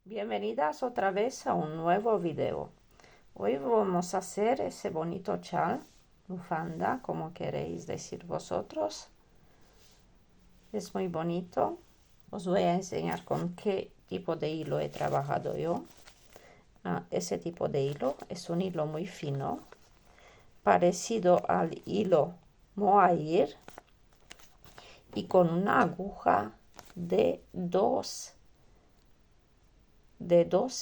Bienvenidas otra vez a un nuevo video. Hoy vamos a hacer ese bonito chal, bufanda, como queréis decir vosotros. Es muy bonito. Os voy a enseñar con qué tipo de hilo he trabajado yo. Ese tipo de hilo es un hilo muy fino, parecido al hilo mohair y con una aguja de 2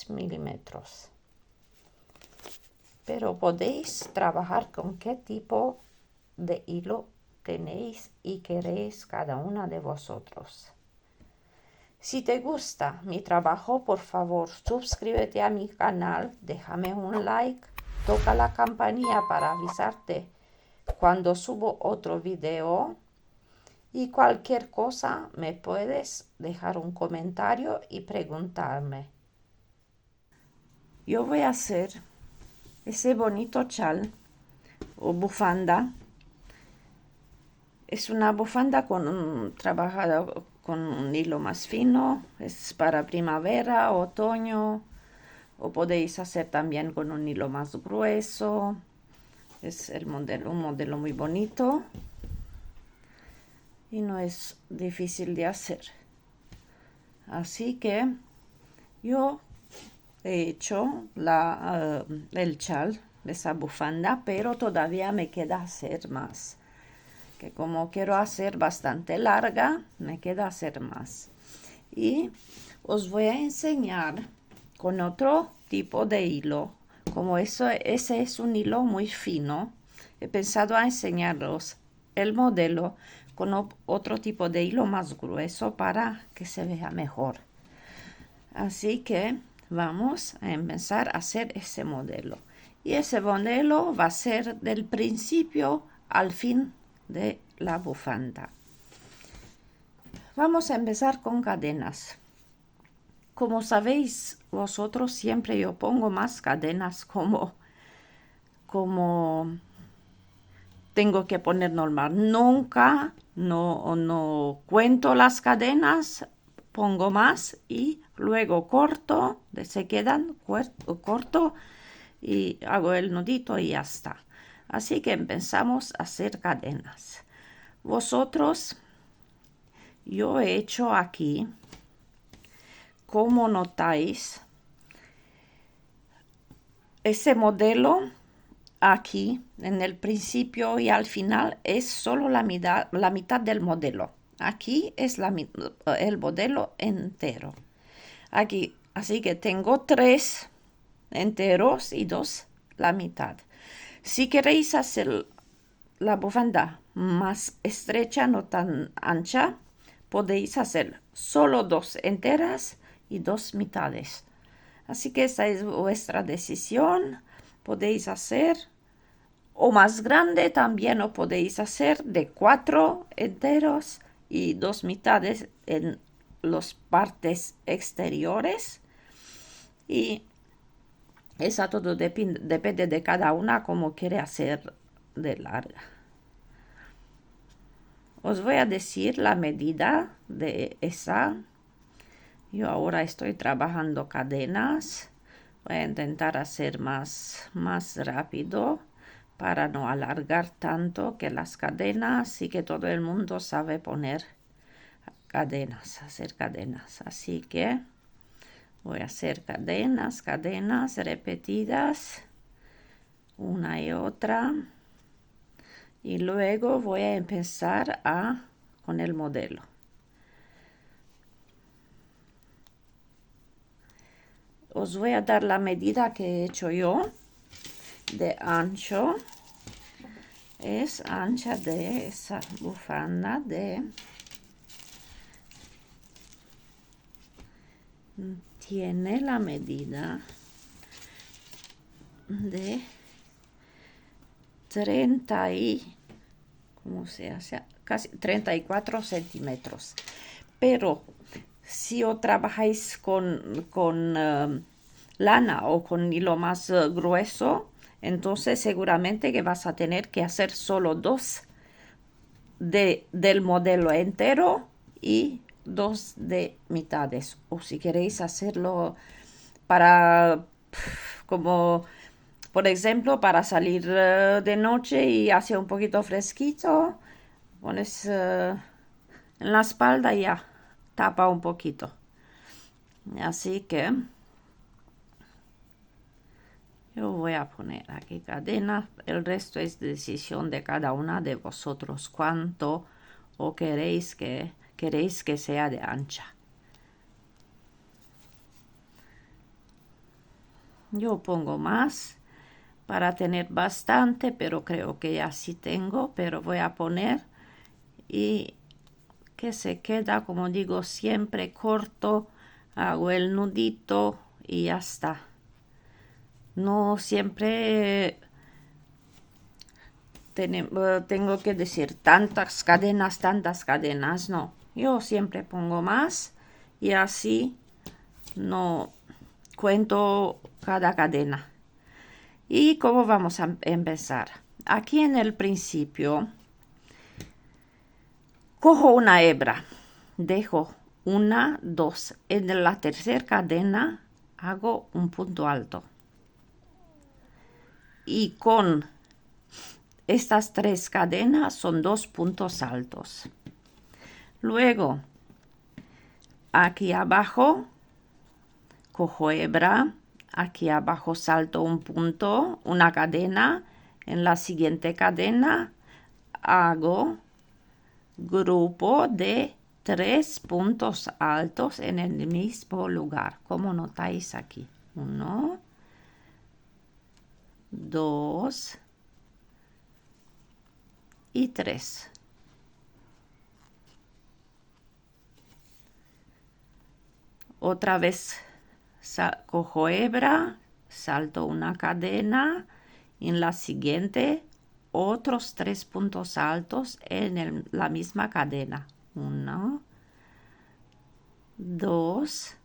milímetros. Pero podéis trabajar con qué tipo de hilo tenéis y queréis cada una de vosotros. Si te gusta mi trabajo, por favor, suscríbete a mi canal, déjame un like, toca la campanilla para avisarte cuando subo otro video y cualquier cosa me puedes dejar un comentario y preguntarme. Yo voy a hacer ese bonito chal o bufanda. Es una bufanda trabajada con un hilo más fino, es para primavera, otoño, o podéis hacer también con un hilo más grueso. Es un modelo muy bonito y no es difícil de hacer. Así que yo he hecho el chal de esa bufanda, pero todavía me queda hacer más. Que como quiero hacer bastante larga, me queda hacer más. Y os voy a enseñar con otro tipo de hilo. Como ese es un hilo muy fino, he pensado a enseñaros el modelo con otro tipo de hilo más grueso para que se vea mejor. Así que vamos a empezar a hacer ese modelo. Y ese modelo va a ser del principio al fin de la bufanda. Vamos a empezar con cadenas. Como sabéis vosotros, siempre yo pongo más cadenas como tengo que poner normal. Nunca no cuento las cadenas, pongo más y luego corto, se quedan corto y hago el nudito y ya está. Así que empezamos a hacer cadenas. Vosotros, yo he hecho aquí, como notáis, ese modelo aquí en el principio y al final es solo la mitad del modelo. Aquí es el modelo entero. Aquí, así que tengo 3 enteros y 2 la mitad. Si queréis hacer la bufanda más estrecha, no tan ancha, podéis hacer solo 2 enteras y 2 mitades. Así que esa es vuestra decisión. Podéis hacer o más grande, también lo podéis hacer de 4 enteros y 2 mitades en las partes exteriores. Y eso todo depende de cada una como quiere hacer de larga. Os voy a decir la medida de esa. Yo ahora estoy trabajando cadenas. Voy a intentar hacer más rápido para no alargar tanto que las cadenas y que todo el mundo sabe poner cadenas, hacer cadenas. Así que voy a hacer cadenas repetidas, una y otra. Y luego voy a empezar con el modelo. Os voy a dar la medida que he hecho yo de ancho. Es ancha de esa bufanda tiene la medida de 34 centímetros. Pero si os trabajáis con lana o con hilo más grueso, entonces seguramente que vas a tener que hacer solo 2 del modelo entero y dos de mitades. O si queréis hacerlo para, como por ejemplo, para salir de noche y hace un poquito fresquito, pones en la espalda y ya, tapa un poquito. Así que yo voy a poner aquí cadena. El resto es decisión de cada una de vosotros. Cuánto o queréis que sea de ancha. Yo pongo más para tener bastante, pero creo que ya sí tengo, pero voy a poner y que se queda, como digo, siempre corto. Hago el nudito y ya está. No siempre tengo que decir tantas cadenas, no. Yo siempre pongo más y así no cuento cada cadena. ¿Y cómo vamos a empezar? Aquí en el principio cojo una hebra, dejo una, dos. En la tercera cadena hago un punto alto. Y con estas 3 cadenas son 2 puntos altos. Luego, aquí abajo, cojo hebra, aquí abajo salto un punto, una cadena. En la siguiente cadena hago grupo de 3 puntos altos en el mismo lugar, como notáis aquí. 1, 2 y 3. Otra vez cojo hebra, salto una cadena, en la siguiente otros 3 puntos altos en la misma cadena. 1, 2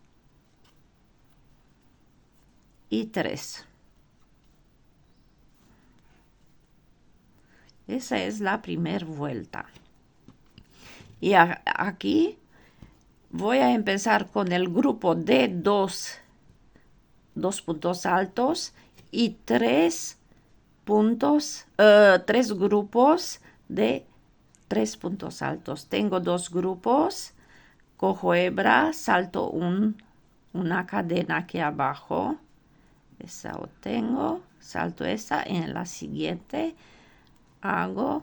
y 3. Esa es la primera vuelta. Y aquí voy a empezar con el grupo de 2 puntos altos y 3 grupos de 3 puntos altos. Tengo 2 grupos, cojo hebra, salto una cadena aquí abajo, esa obtengo, salto esa, y en la siguiente hago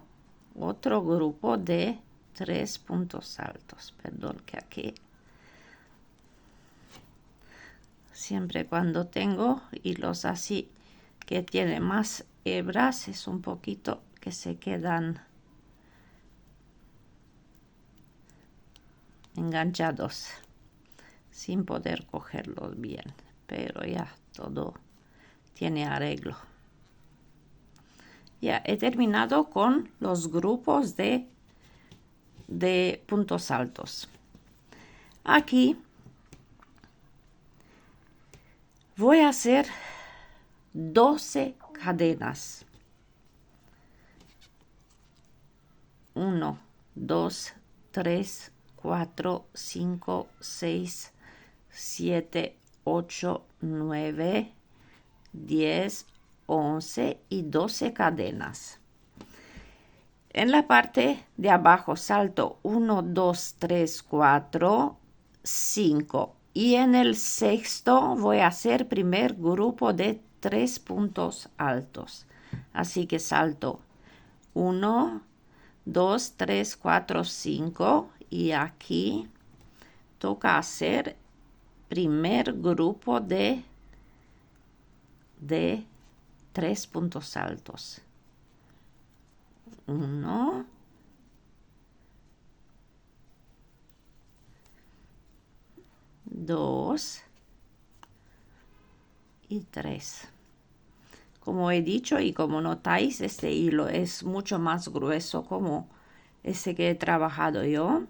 otro grupo de 3 puntos altos. Perdón que aquí siempre cuando tengo hilos así que tienen más hebras es un poquito que se quedan enganchados sin poder cogerlos bien, pero ya todo tiene arreglo. Ya he terminado con los grupos de puntos altos. Aquí voy a hacer 12 cadenas. 1, 2, 3, 4, 5, 6, 7, 8, 9, 10, 11 y 12 cadenas. En la parte de abajo salto 1, 2, 3, 4, 5. Y en el sexto voy a hacer primer grupo de 3 puntos altos. Así que salto 1, 2, 3, 4, 5. Y aquí toca hacer primer grupo de 3 puntos altos. 1, 2 y 3. Como he dicho y como notáis, este hilo es mucho más grueso como ese que he trabajado yo.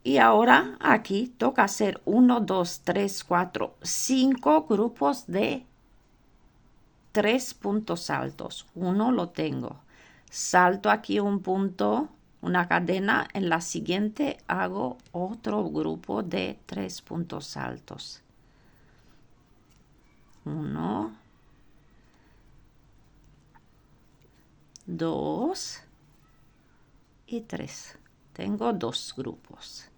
Y ahora aquí toca hacer 1, 2, 3, 4, 5 grupos de 3 puntos altos. 1 lo tengo. Salto aquí un punto, una cadena, en la siguiente hago otro grupo de 3 puntos altos. 1, 2 y 3. Tengo 2 grupos.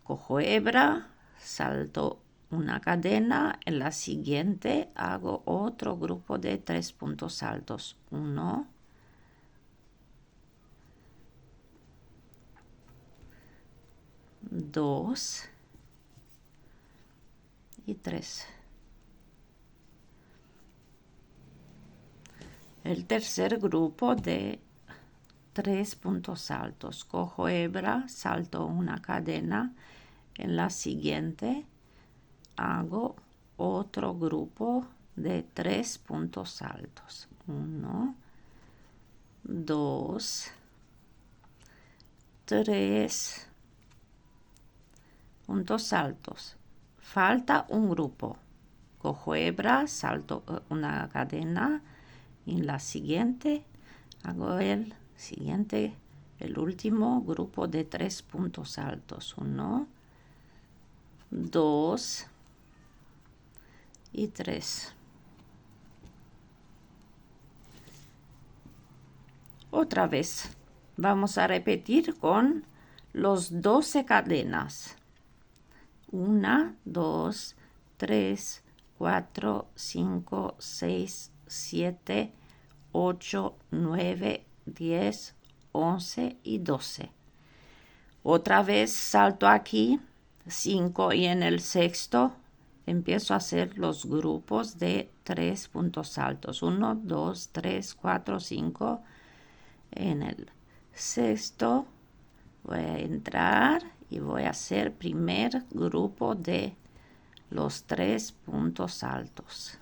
Cojo hebra, salto una cadena, en la siguiente hago otro grupo de 3 puntos altos. 1, 2 y 3. El tercer grupo de 3 puntos altos. Cojo hebra, salto una cadena, en la siguiente hago otro grupo de 3 puntos altos. 1, 2, 3 puntos altos. Falta un grupo. Cojo hebra, salto una cadena, en la siguiente hago el último grupo de 3 puntos altos. 1, 2 y 3. Otra vez vamos a repetir con los 12 cadenas. 1, 2, 3, 4, 5, 6, 7, 8, 9, 10, 11 y 12. Otra vez salto aquí, 5, y en el sexto empiezo a hacer los grupos de 3 puntos altos. 1, 2, 3, 4, 5. En el sexto voy a entrar y voy a hacer primer grupo de los 3 puntos altos.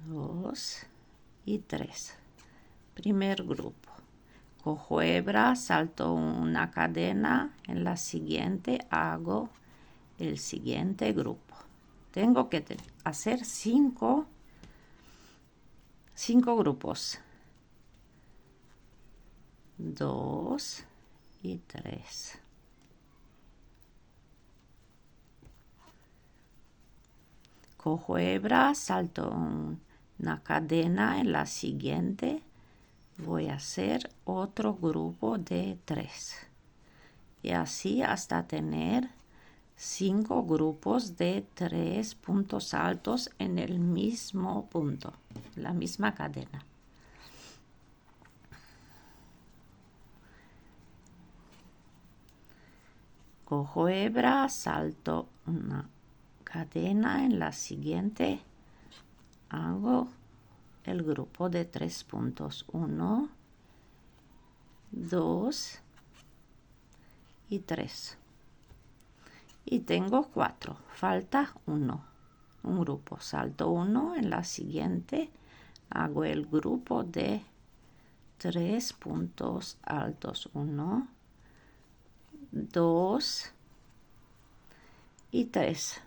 2 y 3. Primer grupo. Cojo hebra, salto una cadena, en la siguiente hago el siguiente grupo. Tengo que hacer 5 grupos. 2 y 3. Cojo hebra, salto una cadena, en la siguiente voy a hacer otro grupo de 3. Y así hasta tener 5 grupos de 3 puntos altos en el mismo punto, la misma cadena. Cojo hebra, salto una cadena, en la siguiente hago el grupo de 3 puntos. 1, 2 y 3. Y tengo 4. Falta 1. Un grupo. Salto 1, en la siguiente hago el grupo de 3 puntos altos. 1, 2 y 3.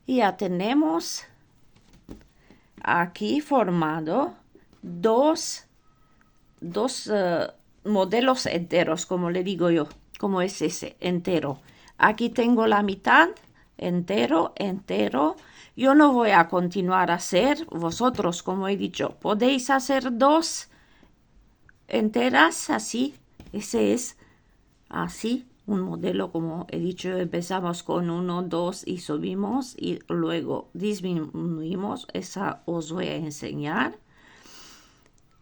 Y ya tenemos aquí formado dos modelos enteros, como le digo yo, como es ese, entero. Aquí tengo la mitad, entero, entero. Yo no voy a continuar a hacer, vosotros, como he dicho, podéis hacer 2 enteras así. Ese es así, un modelo, como he dicho, empezamos con 1, 2 y subimos y luego disminuimos. Esa os voy a enseñar.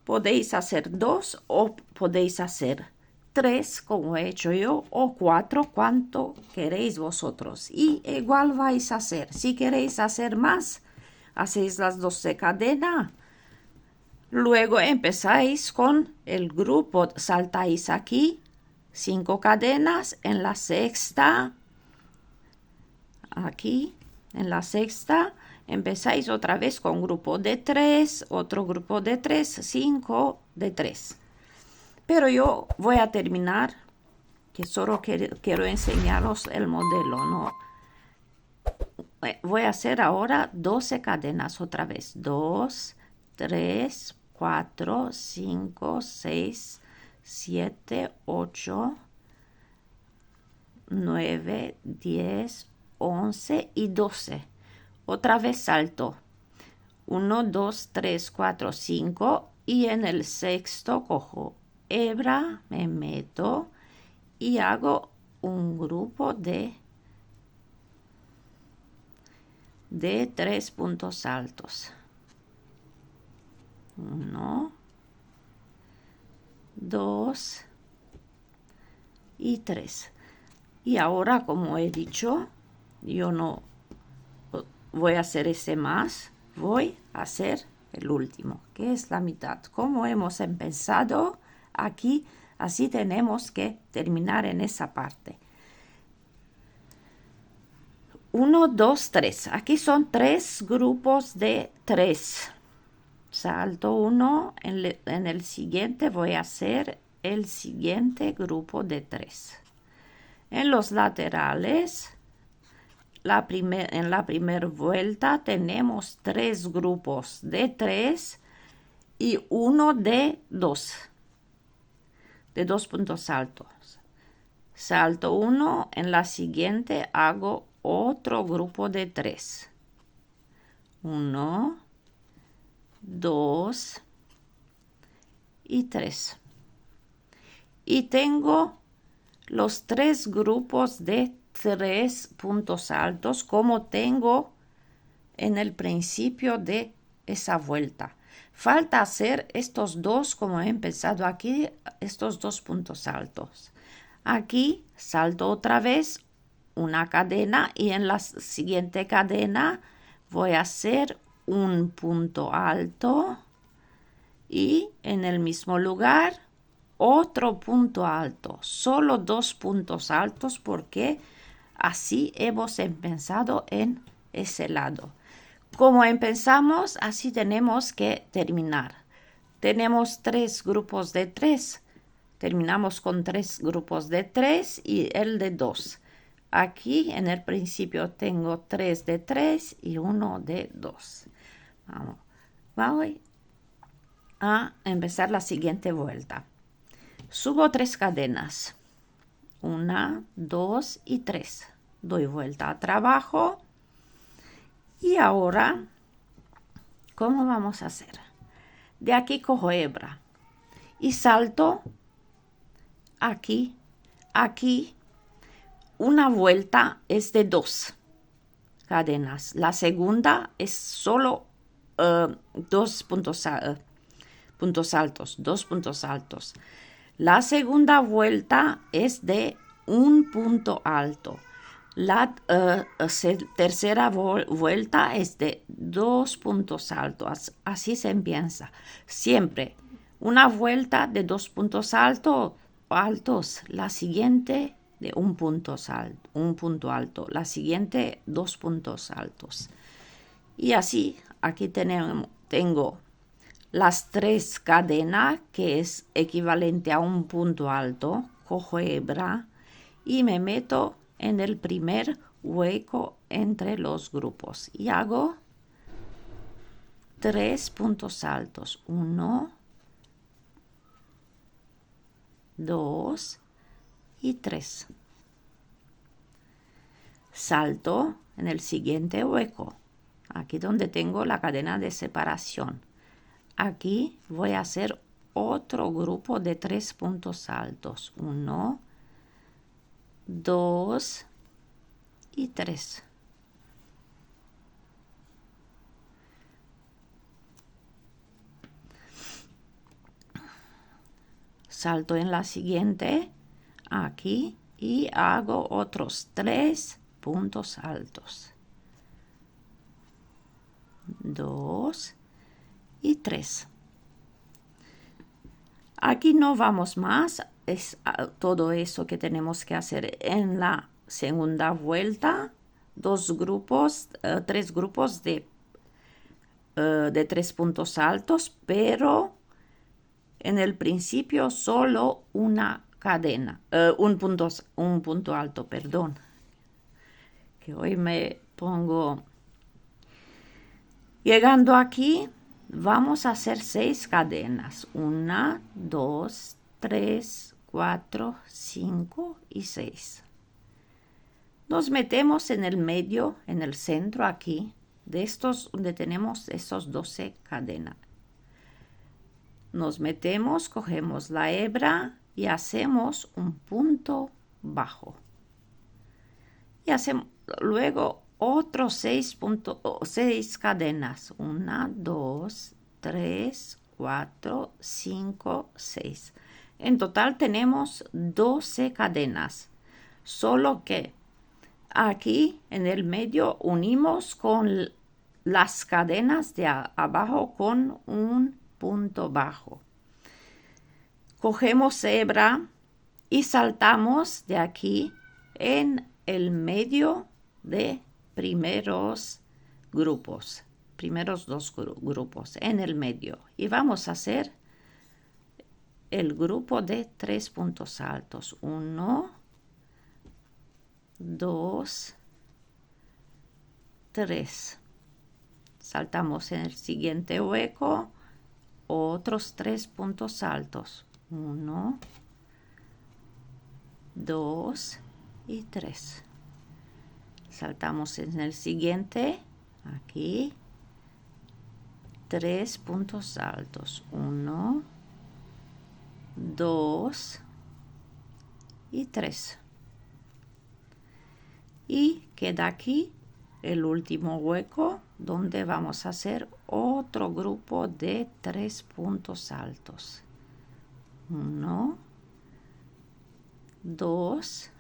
Podéis hacer 2 o podéis hacer 3, como he hecho yo, o 4, cuanto queréis vosotros. Y igual vais a hacer. Si queréis hacer más, hacéis las 12 cadenas. Luego empezáis con el grupo, saltáis aquí 5 cadenas, en la sexta, aquí, en la sexta, empezáis otra vez con grupo de 3, otro grupo de 3, 5 de 3. Pero yo voy a terminar, que solo quiero enseñaros el modelo, ¿no? Voy a hacer ahora 12 cadenas otra vez. 2, 3, 4, 5, 6, 7, 8, 9, 10, 11 y 12. Otra vez salto. 1, 2, 3, 4, 5 y en el sexto cojo hebra, me meto y hago un grupo de 3 puntos altos. 1, 2 y 3. Y ahora, como he dicho, yo no voy a hacer ese más, voy a hacer el último, que es la mitad. Como hemos empezado aquí, así tenemos que terminar en esa parte. 1, 2, 3. Aquí son 3 grupos de 3. Salto 1, en el siguiente voy a hacer el siguiente grupo de 3. En los laterales, en la primera vuelta tenemos 3 grupos de 3 y uno de 2 puntos altos. Salto 1, en la siguiente hago otro grupo de 3. 1, 2 y 3. Y tengo los 3 grupos de 3 puntos altos como tengo en el principio de esa vuelta. Falta hacer estos dos, como he empezado aquí, estos 2 puntos altos. Aquí salto otra vez una cadena y en la siguiente cadena voy a hacer un punto alto y en el mismo lugar otro punto alto, solo 2 puntos altos porque así hemos empezado en ese lado. Como empezamos, así tenemos que terminar. Tenemos 3 grupos de 3. Terminamos con 3 grupos de 3 y el de 2. Aquí en el principio tengo 3 de 3 y 1 de 2. Vamos a empezar la siguiente vuelta. Subo 3 cadenas. 1, 2 y 3. Doy vuelta a trabajo. Y ahora, ¿cómo vamos a hacer? De aquí cojo hebra y salto aquí, aquí. Una vuelta es de 2 cadenas. La segunda es solo 2 puntos altos, 2 puntos altos. La segunda vuelta es de un punto alto. La tercera vuelta es de 2 puntos altos. Así se empieza. Siempre una vuelta de 2 puntos altos. La siguiente de un punto alto. La siguiente 2 puntos altos. Y así aquí tengo las 3 cadenas, que es equivalente a un punto alto. Cojo hebra y me meto en el primer hueco entre los grupos y hago 3 puntos altos. 1, 2 y 3. Salto en el siguiente hueco, aquí donde tengo la cadena de separación. Aquí voy a hacer otro grupo de 3 puntos altos. 1, 2 y 3. Salto en la siguiente, aquí, y hago otros 3 puntos altos. 2 y 3. Aquí no vamos más, es todo eso que tenemos que hacer en la segunda vuelta. 3 grupos de 3 puntos altos, pero en el principio solo una cadena, un punto alto, perdón. Que hoy me pongo. Llegando aquí, Vamos a hacer 6 cadenas. 1, 2, 3, 4, 5 y 6. Nos metemos en el medio, en el centro aquí, de estos donde tenemos estos 12 cadenas. Nos metemos, cogemos la hebra y hacemos un punto bajo. Y hacemos luego otros 6 cadenas. 1, 2, 3, 4, 5, 6. En total tenemos 12 cadenas. Solo que aquí en el medio unimos con las cadenas de abajo con un punto bajo. Cogemos hebra y saltamos de aquí en el medio de primeros grupos, primeros 2 grupos en el medio. Y vamos a hacer el grupo de 3 puntos altos. 1, 2, 3. Saltamos en el siguiente hueco otros 3 puntos altos. 1, 2 y 3. Saltamos en el siguiente, aquí, 3 puntos altos. 1, 2 y 3. Y queda aquí el último hueco donde vamos a hacer otro grupo de 3 puntos altos. 1, 2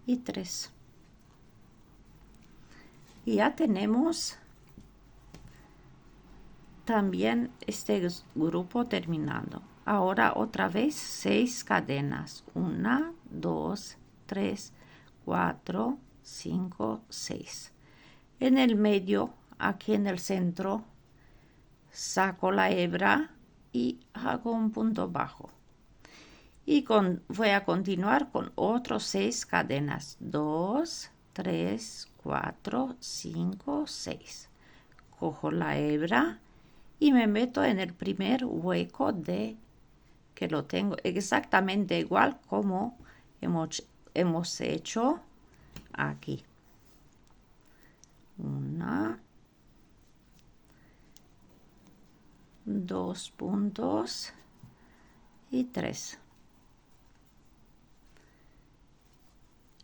y 3. Y ya tenemos también este grupo terminado. Ahora otra vez 6 cadenas. 1, 2, 3, 4, 5, 6. En el medio, aquí en el centro, saco la hebra y hago un punto bajo. Y voy a continuar con otros 6 cadenas. 2, 3, 4, 5, 6. Cojo la hebra y me meto en el primer hueco que lo tengo exactamente igual como hemos hecho aquí. 1, 2 puntos y 3.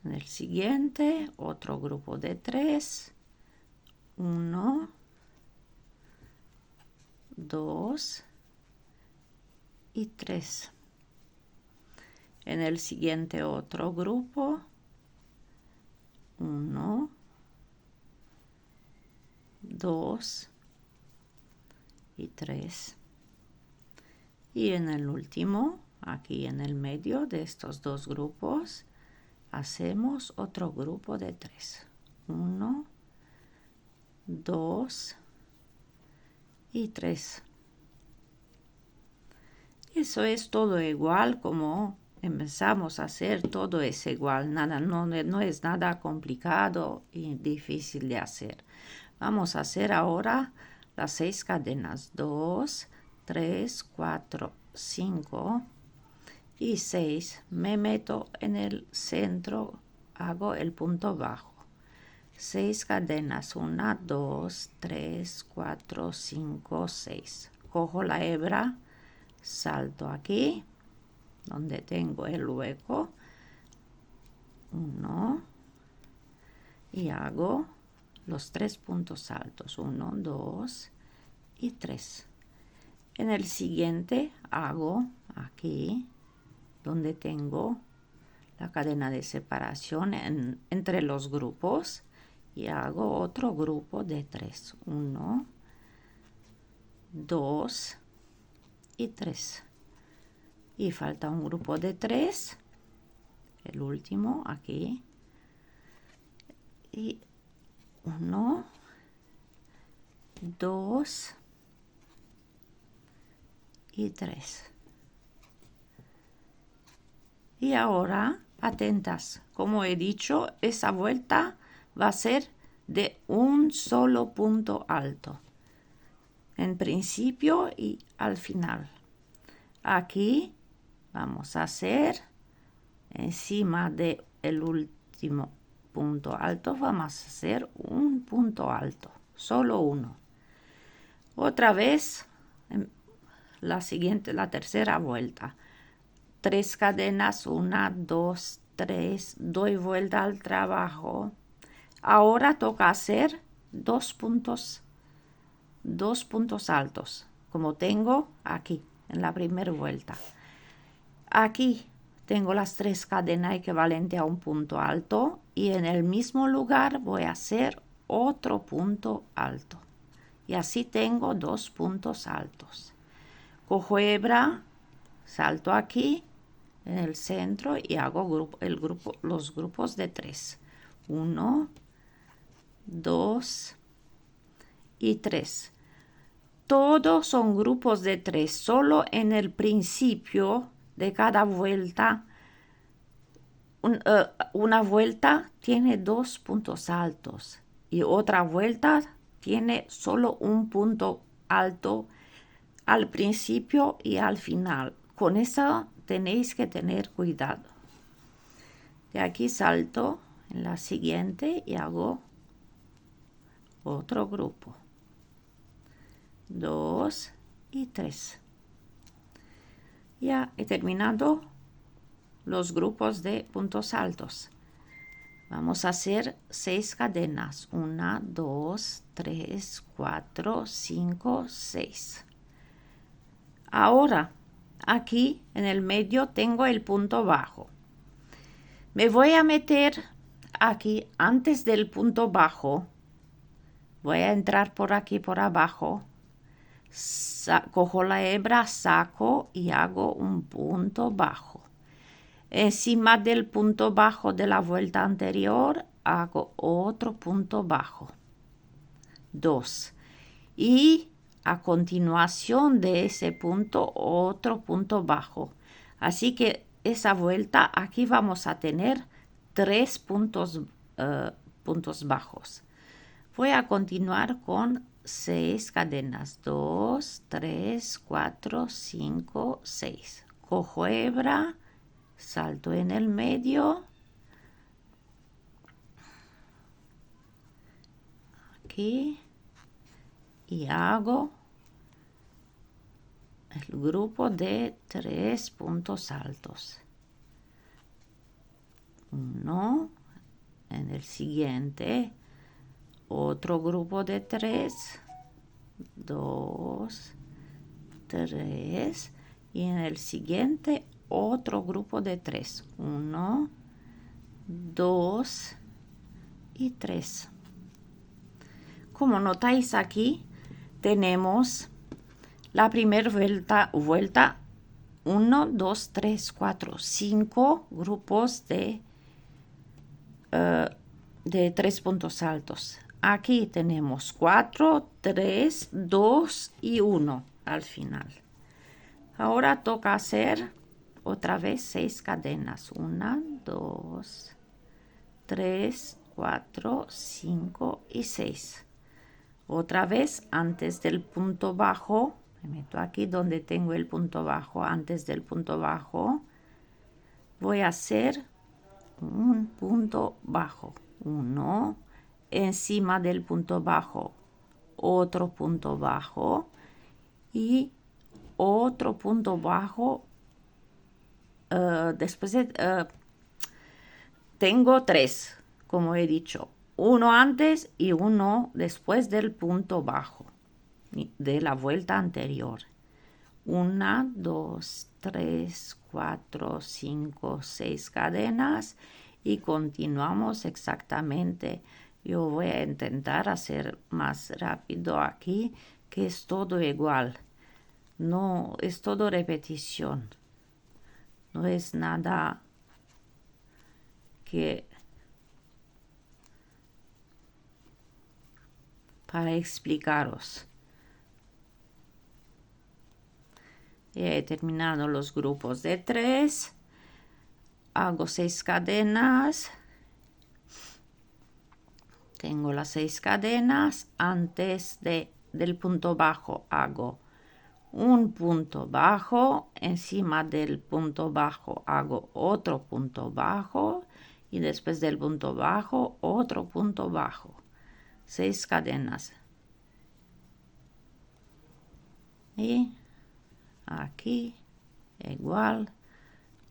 En el siguiente, otro grupo de 3. 1, 2 y 3. En el siguiente, otro grupo. 1, 2 y 3. Y en el último, aquí en el medio de estos 2 grupos, hacemos otro grupo de 3. 1, 2 y 3. Eso es todo igual como empezamos a hacer, todo es igual, nada, no es nada complicado y difícil de hacer. Vamos a hacer ahora las 6 cadenas. 2, 3, 4, 5 y 6. Me meto en el centro, hago el punto bajo. 6 cadenas. 1, 2, 3, 4, 5, 6. Cojo la hebra, salto aquí, donde tengo el hueco. 1 y hago los 3 puntos altos. 1, 2 y 3. En el siguiente hago aquí, donde tengo la cadena de separación entre los grupos, y hago otro grupo de 3. 1, 2 y 3. Y falta un grupo de 3, el último aquí. Y 1, 2 y 3. Y ahora, atentas, como he dicho, esa vuelta va a ser de un solo punto alto. en principio y al final. Aquí vamos a hacer encima del último punto alto, vamos a hacer un punto alto, solo uno. Otra vez, la tercera vuelta. 3 cadenas, 1, 2, 3, doy vuelta al trabajo. Ahora toca hacer dos puntos altos, como tengo aquí en la primera vuelta. Aquí tengo las 3 cadenas equivalentes a un punto alto y en el mismo lugar voy a hacer otro punto alto. Y así tengo 2 puntos altos. Cojo hebra, salto aquí en el centro y hago los grupos de 3. 1, 2 y 3. Todos son grupos de 3, solo en el principio de cada vuelta. Una vuelta tiene 2 puntos altos y otra vuelta tiene solo un punto alto al principio y al final. Con eso tenéis que tener cuidado. De aquí salto en la siguiente y hago otro grupo. 2 y 3. Ya he terminado los grupos de puntos altos. Vamos a hacer 6 cadenas. 1, 2, 3, 4, 5, 6. Ahora, aquí en el medio tengo el punto bajo. Me voy a meter aquí antes del punto bajo. Voy a entrar por aquí por abajo. Cojo la hebra, saco y hago un punto bajo. Encima del punto bajo de la vuelta anterior hago otro punto bajo. 2. Y a continuación de ese punto otro punto bajo. Así que esa vuelta aquí vamos a tener 3 puntos bajos. Voy a continuar con 6 cadenas. 2, 3, 4, 5, 6. Cojo hebra, salto en el medio. Aquí. Y hago el grupo de 3 puntos altos. 1. En el siguiente, otro grupo de 3. 2, 3. Y en el siguiente, otro grupo de 3. 1, 2 y 3. Como notáis aquí, tenemos la primera vuelta 1, 2, 3, 4, 5 grupos de 3 puntos altos. Aquí tenemos 4, 3, 2 y 1 al final. Ahora toca hacer otra vez 6 cadenas. 1, 2, 3, 4, 5 y 6. Otra vez antes del punto bajo, me meto aquí donde tengo el punto bajo, antes del punto bajo, voy a hacer un punto bajo. 1, encima del punto bajo, otro punto bajo y otro punto bajo. Después tengo 3, como he dicho. Uno antes y uno después del punto bajo de la vuelta anterior. 1, 2, 3, 4, 5, 6 cadenas y continuamos exactamente. Yo voy a intentar hacer más rápido aquí, que es todo igual. No, es todo repetición. No es nada que para explicaros. He terminado los grupos de 3. Hago 6 cadenas. Tengo las 6 cadenas. Antes de del punto bajo hago un punto bajo, encima del punto bajo hago otro punto bajo y después del punto bajo otro punto bajo. 6 cadenas. Y aquí igual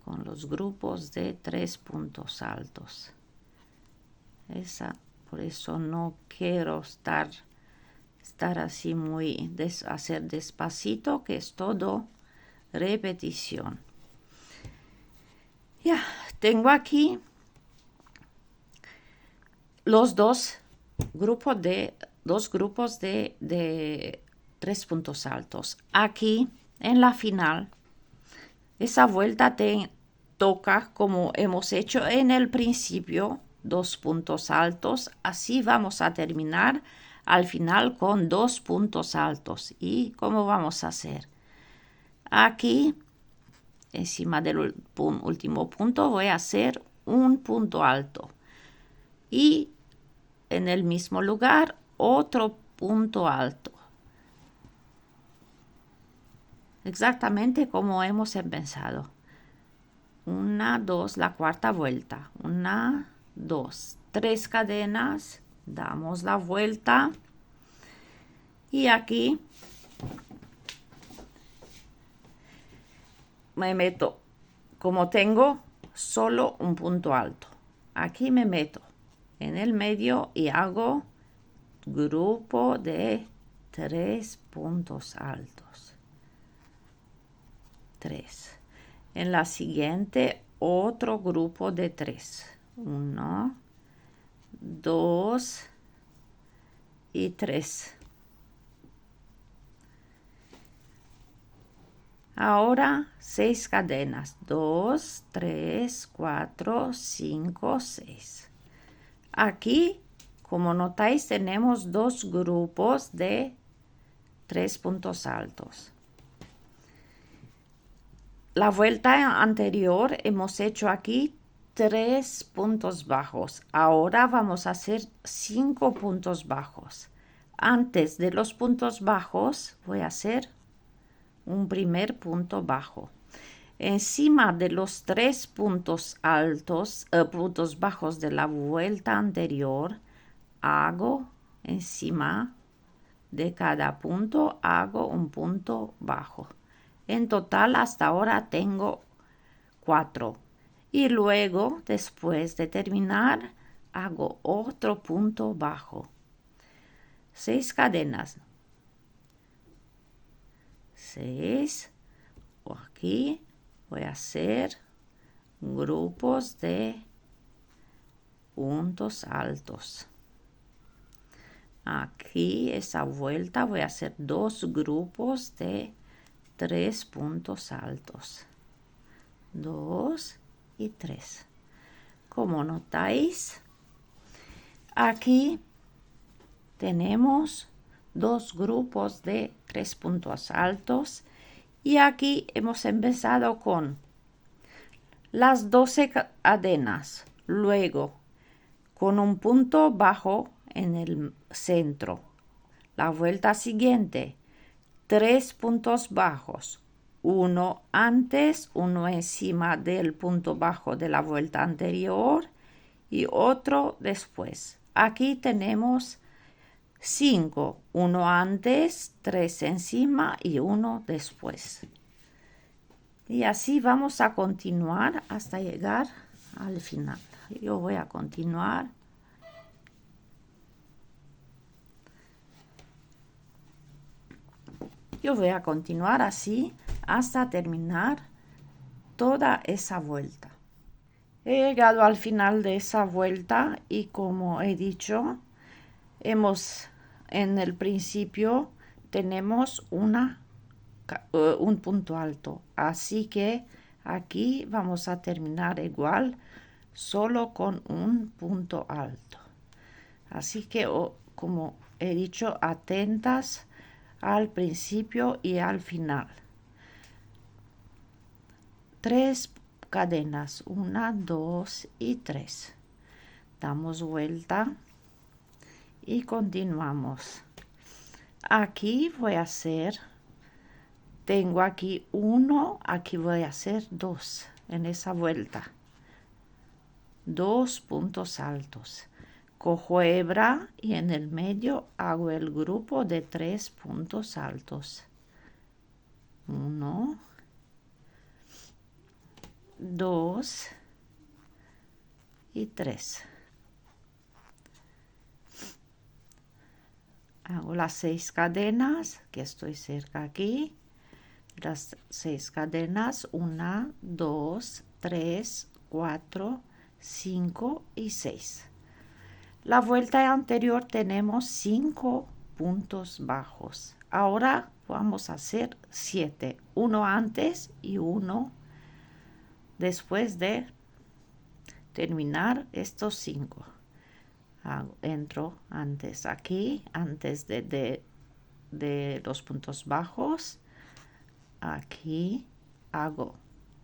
con los grupos de 3 puntos altos. Por eso no quiero estar así muy, hacer despacito, que es todo repetición. Ya, tengo aquí los dos grupos de 3 puntos altos. Aquí en la final, esa vuelta te toca como hemos hecho en el principio, 2 puntos altos. Así vamos a terminar al final con 2 puntos altos. ¿Y cómo vamos a hacer? Aquí, encima del último punto, voy a hacer un punto alto. Y en el mismo lugar, otro punto alto. Exactamente como hemos empezado. 1, 2, la cuarta vuelta. 1, 2, 3 cadenas. Damos la vuelta. Y aquí me meto. Como tengo solo un punto alto. Aquí me meto en el medio y hago grupo de 3 puntos altos. 3. En la siguiente, otro grupo de 3. 1, 2 y 3. Ahora 6 cadenas. 2, 3, 4, 5, 6. Aquí, como notáis, tenemos 2 grupos de 3 puntos altos. La vuelta anterior hemos hecho aquí 3 puntos bajos. Ahora vamos a hacer 5 puntos bajos. Antes de los puntos bajos voy a hacer un primer punto bajo. Encima de los 3 puntos altos, puntos bajos de la vuelta anterior, hago encima de cada punto, hago un punto bajo. En total, hasta ahora tengo 4. Y luego, después de terminar, hago otro punto bajo. 6 cadenas. 6. Aquí voy a hacer grupos de puntos altos. Aquí, esa vuelta, voy a hacer 2 grupos de 3 puntos altos. 2 y 3. Como notáis, aquí tenemos 2 grupos de 3 puntos altos y aquí hemos empezado con las 12 cadenas, luego con un punto bajo en el centro. La vuelta siguiente, 3 puntos bajos, uno antes, uno encima del punto bajo de la vuelta anterior y otro después. Aquí tenemos 5, uno antes, 3 encima y uno después. Y así vamos a continuar hasta llegar al final. Yo voy a continuar. Yo voy a continuar así hasta terminar toda esa vuelta. He llegado al final de esa vuelta y como he dicho, en el principio tenemos un punto alto. Así que aquí vamos a terminar igual, solo con un punto alto. Así que, como he dicho, atentas al principio y al final. 3 cadenas, 1, 2 y 3. Damos vuelta y continuamos. Aquí voy a hacer, tengo aquí 1, aquí voy a hacer 2 en esa vuelta. 2 puntos altos. Cojo hebra y en el medio hago el grupo de 3 puntos altos. 1, 2 y 3. Hago las 6 cadenas, que estoy cerca aquí. Las 6 cadenas, 1, 2, 3, 4, 5 y 6. La vuelta anterior tenemos 5 puntos bajos. Ahora vamos a hacer 7. Uno antes y uno después de terminar estos 5. Entro antes aquí, antes de los puntos bajos. Aquí hago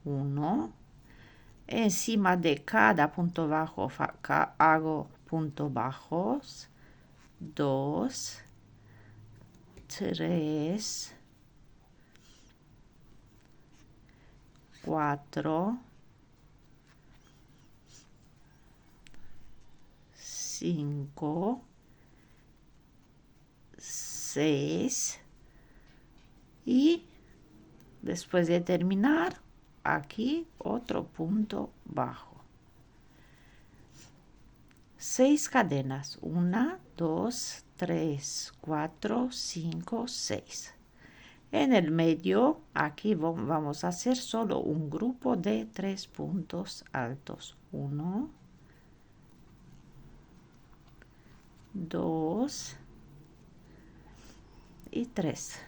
1. Encima de cada punto bajo hago puntos bajos. 2, 3, 4, 5, 6 y después de terminar aquí otro punto bajo. 6 cadenas, 1, 2, 3, 4, 5, 6. En el medio aquí vamos a hacer solo un grupo de 3 puntos altos. 1, 2 y 3.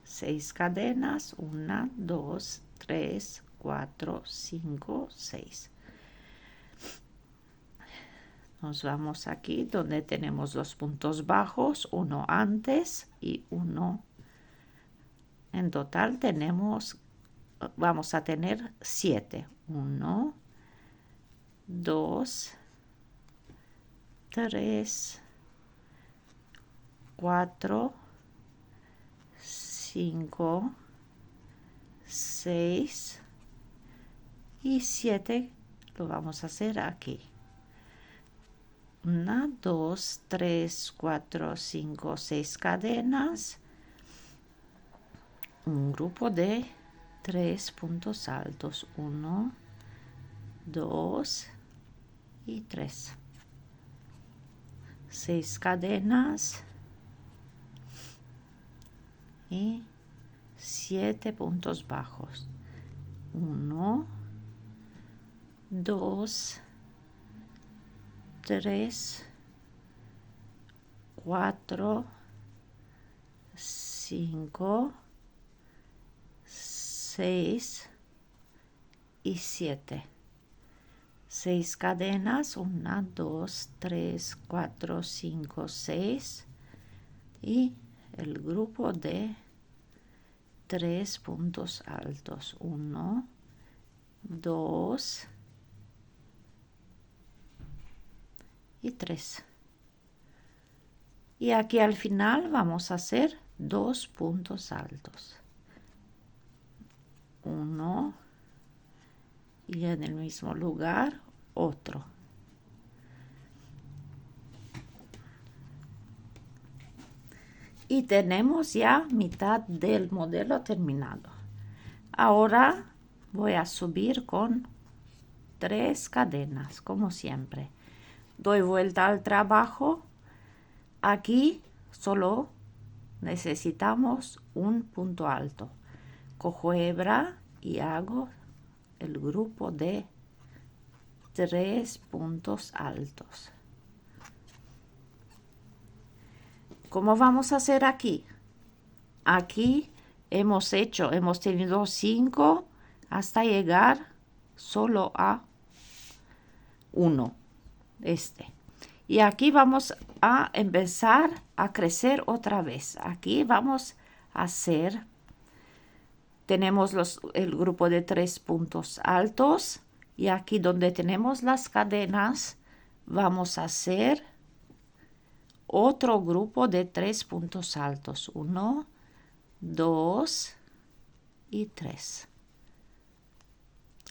6 cadenas, 1, 2, 3, 4, 5, 6. Nos vamos aquí donde tenemos los puntos bajos, uno antes y uno. En total vamos a tener 7. 1, 2, 3, 4, 5, 6 y 7 lo vamos a hacer aquí. 1, 2, 3, 4, 5, 6 cadenas. Un grupo de 3 puntos altos. 1, 2 y 3. 6 cadenas y 7 puntos bajos. 1, 2, 3, 4, 5, 6 y 7. 6 cadenas, 1, 2, 3, 4, 5, 6 y el grupo de 3 puntos altos. 1, 2 y 3. Y aquí al final vamos a hacer 2 puntos altos. 1 y en el mismo lugar otro. Y tenemos ya mitad del modelo terminado. Ahora voy a subir con 3 cadenas, como siempre. Doy vuelta al trabajo. Aquí solo necesitamos un punto alto. Cojo hebra y hago el grupo de 3 puntos altos. ¿Cómo vamos a hacer aquí? Aquí hemos tenido 5 hasta llegar solo a 1. Y aquí vamos a empezar a crecer otra vez. Aquí vamos a hacer, tenemos el grupo de 3 puntos altos y aquí donde tenemos las cadenas vamos a hacer otro grupo de 3 puntos altos. 1, 2 y 3.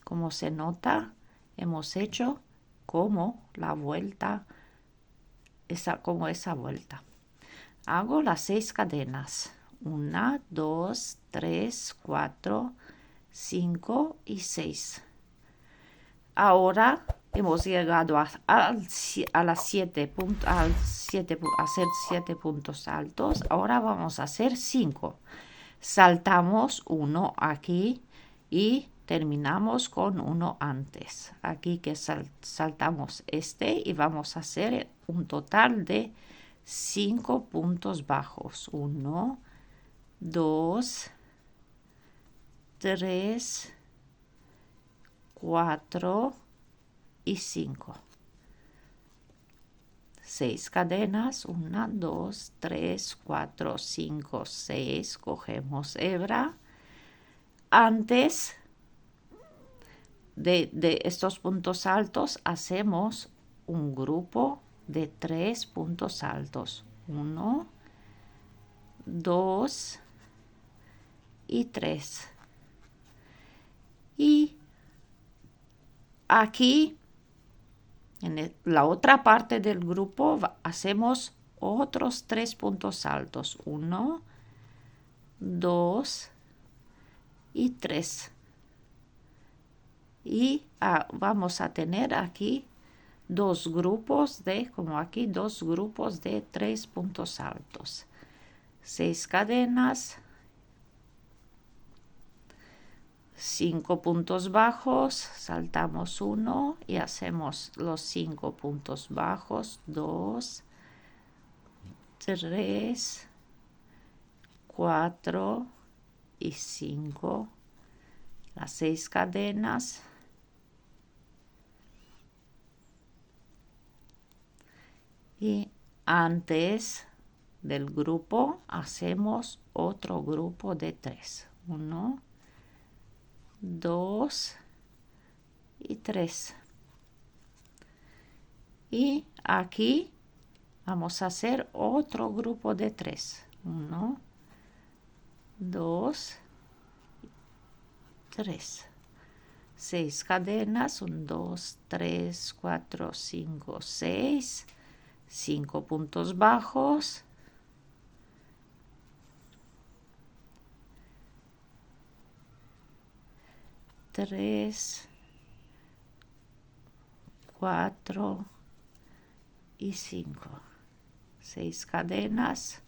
Como se nota, hemos hecho como la vuelta, como esa vuelta. Hago las 6 cadenas. 1, 2, 3, 4, 5 y 6. Ahora hemos llegado a hacer 7 puntos altos. Ahora vamos a hacer 5. Saltamos uno aquí y terminamos con uno antes. Aquí que saltamos y vamos a hacer un total de 5 puntos bajos. 1, 2, 3, 4 y 5. 6 cadenas, 1, 2, 3, 4, 5, 6. Cogemos hebra. Antes de estos puntos altos hacemos un grupo de 3 puntos altos. 1, 2 y 3. Y aquí, en la otra parte del grupo, hacemos otros 3 puntos altos. 1, 2 y 3. Y vamos a tener aquí dos grupos de 3 puntos altos. 6 cadenas, 5 puntos bajos, saltamos uno y hacemos los 5 puntos bajos. 2, 3, 4 y 5. Las 6 cadenas. Y antes del grupo hacemos otro grupo de 3. 1, 2 y 3. Y aquí vamos a hacer otro grupo de 3. 1, 2, 3. 6 cadenas. 1, 2, 3, 4, 5, 6. 5 puntos bajos. 3, 4 y 5. 6 cadenas.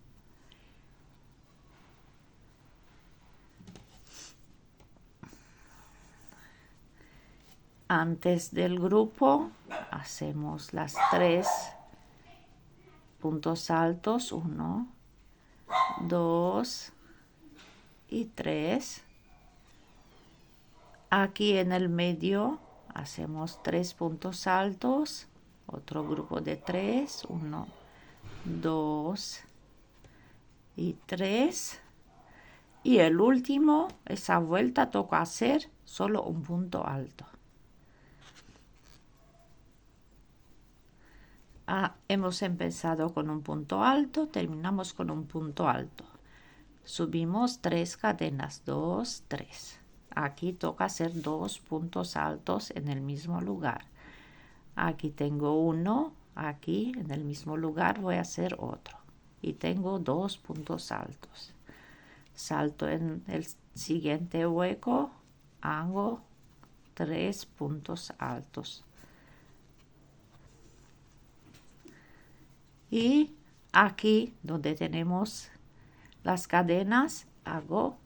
Antes del grupo hacemos las 3 puntos altos. 1, 2 y 3. Aquí en el medio hacemos 3 puntos altos, otro grupo de 3, 1, 2 y 3. Y el último, esa vuelta toca hacer solo un punto alto. Hemos empezado con un punto alto, terminamos con un punto alto. Subimos 3 cadenas, 2, 3. Aquí toca hacer 2 puntos altos en el mismo lugar. Aquí tengo uno, aquí en el mismo lugar voy a hacer otro. Y tengo 2 puntos altos. Salto en el siguiente hueco, hago 3 puntos altos. Y aquí donde tenemos las cadenas, hago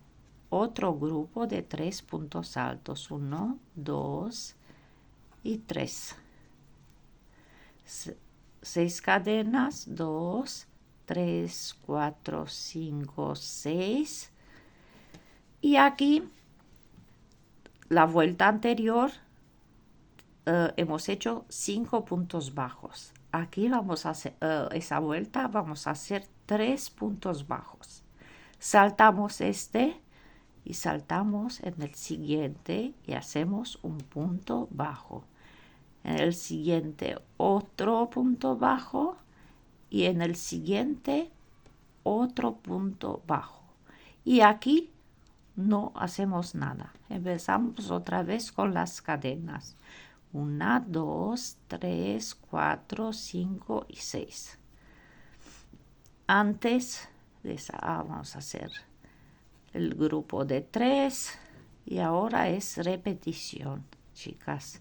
otro grupo de 3 puntos altos. 1, 2 y 3. 6 cadenas. 2, 3, 4, 5, 6. Y aquí, la vuelta anterior, hemos hecho 5 puntos bajos. Aquí vamos a hacer, esa vuelta vamos a hacer 3 puntos bajos. Saltamos y saltamos en el siguiente y hacemos un punto bajo. En el siguiente otro punto bajo y en el siguiente otro punto bajo. Y aquí no hacemos nada. Empezamos otra vez con las cadenas. 1, 2, 3, 4, 5 y 6. Antes de esa vamos a hacer el grupo de 3 y ahora es repetición, chicas.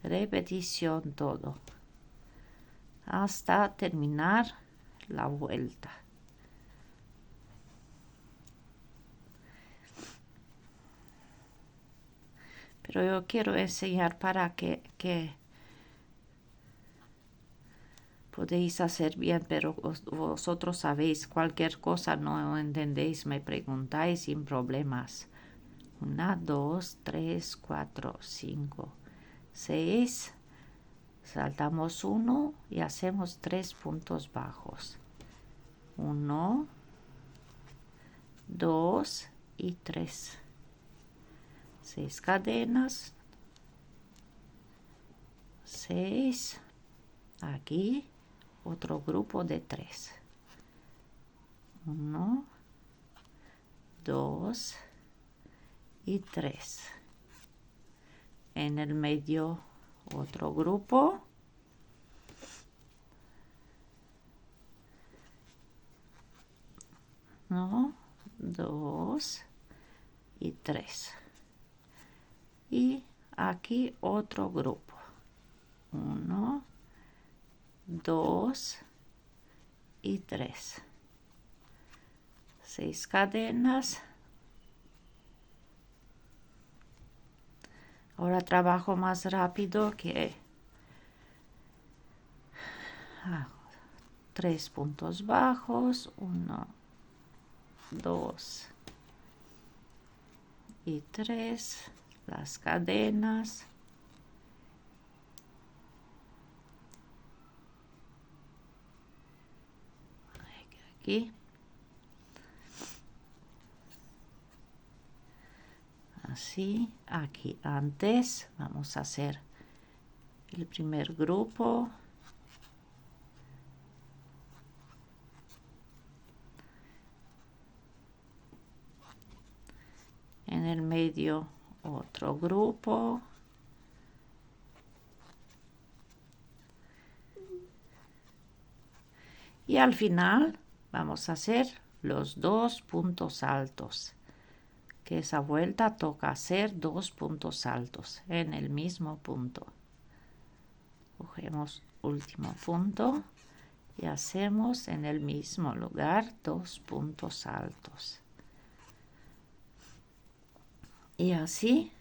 Repetición todo hasta terminar la vuelta. Pero yo quiero enseñar para que podéis hacer bien, pero vosotros sabéis cualquier cosa, no entendéis, me preguntáis sin problemas. 1, 2, 3, 4, 5, 6. Saltamos 1 y hacemos 3 puntos bajos. 1, 2 y 3. 6 cadenas. 6. Aquí otro grupo de 3. 1, 2 y 3. En el medio otro grupo. 1, 2 y 3. Y aquí otro grupo. 1, 2 y 3. 6 cadenas. Ahora trabajo más rápido que 3 puntos bajos. 1, 2 y 3. Las cadenas. Aquí. Así, aquí antes vamos a hacer el primer grupo. En el medio otro grupo. Y al final vamos a hacer los 2 puntos altos. Que esa vuelta toca hacer 2 puntos altos en el mismo punto. Cogemos último punto y hacemos en el mismo lugar 2 puntos altos. Y así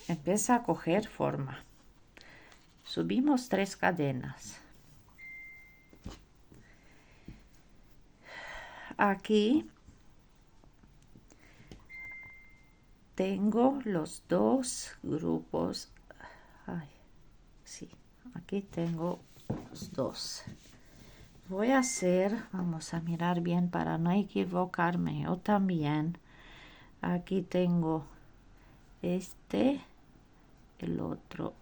empieza a coger forma. Subimos 3 cadenas. Aquí tengo los 2 grupos. Ay, sí, aquí tengo los 2. Voy a hacer, vamos a mirar bien para no equivocarme. Yo también. Aquí tengo este, el otro.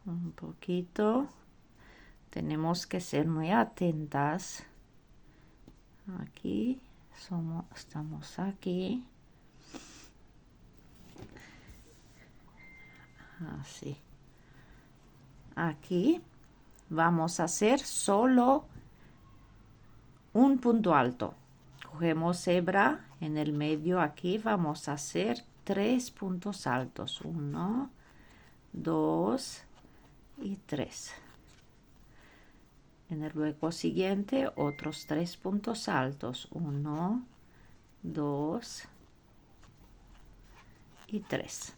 Un poquito. Tenemos que ser muy atentas. Aquí estamos aquí. Así. Aquí vamos a hacer solo un punto alto. Cogemos hebra en el medio. Aquí vamos a hacer 3 puntos altos. 1, 2 y 3. En el hueco siguiente otros 3 puntos altos. 1, 2 y 3.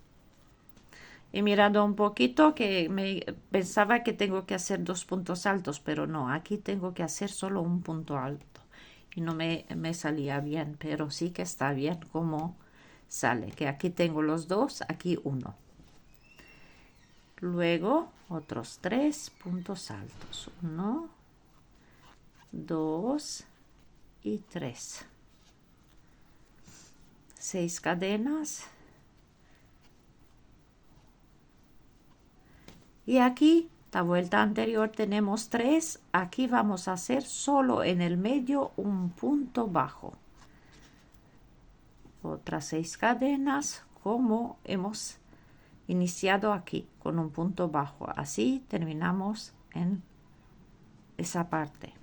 He mirado un poquito que pensaba que tengo que hacer 2 puntos altos, pero no, aquí tengo que hacer solo un punto alto. Y no me salía bien, pero sí que está bien como sale, que aquí tengo los 2, aquí 1. Luego otros 3 puntos altos. 1, 2 y 3. 6 cadenas. Y aquí, la vuelta anterior tenemos 3. Aquí vamos a hacer solo en el medio un punto bajo. Otras 6 cadenas como hemos iniciado aquí con un punto bajo. Así terminamos en esa parte.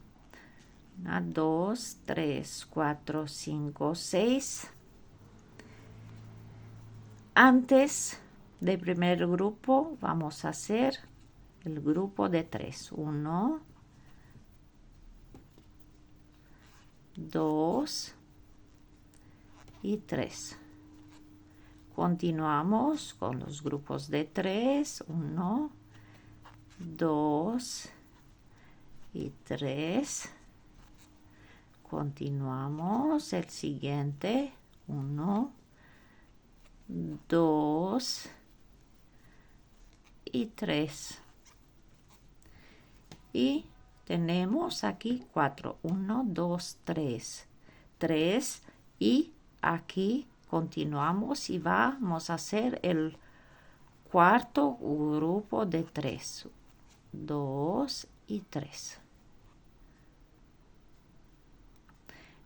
1, 2, 3, 4, 5, 6. Antes del primer grupo vamos a hacer el grupo de 3. 1, 2 y 3. Continuamos con los grupos de 3. 1, 2 y 3. Continuamos el siguiente. 1, 2 y 3. Y tenemos aquí 4. 1, 2, 3. 3 y aquí continuamos y vamos a hacer el cuarto grupo de 3. 2 y 3.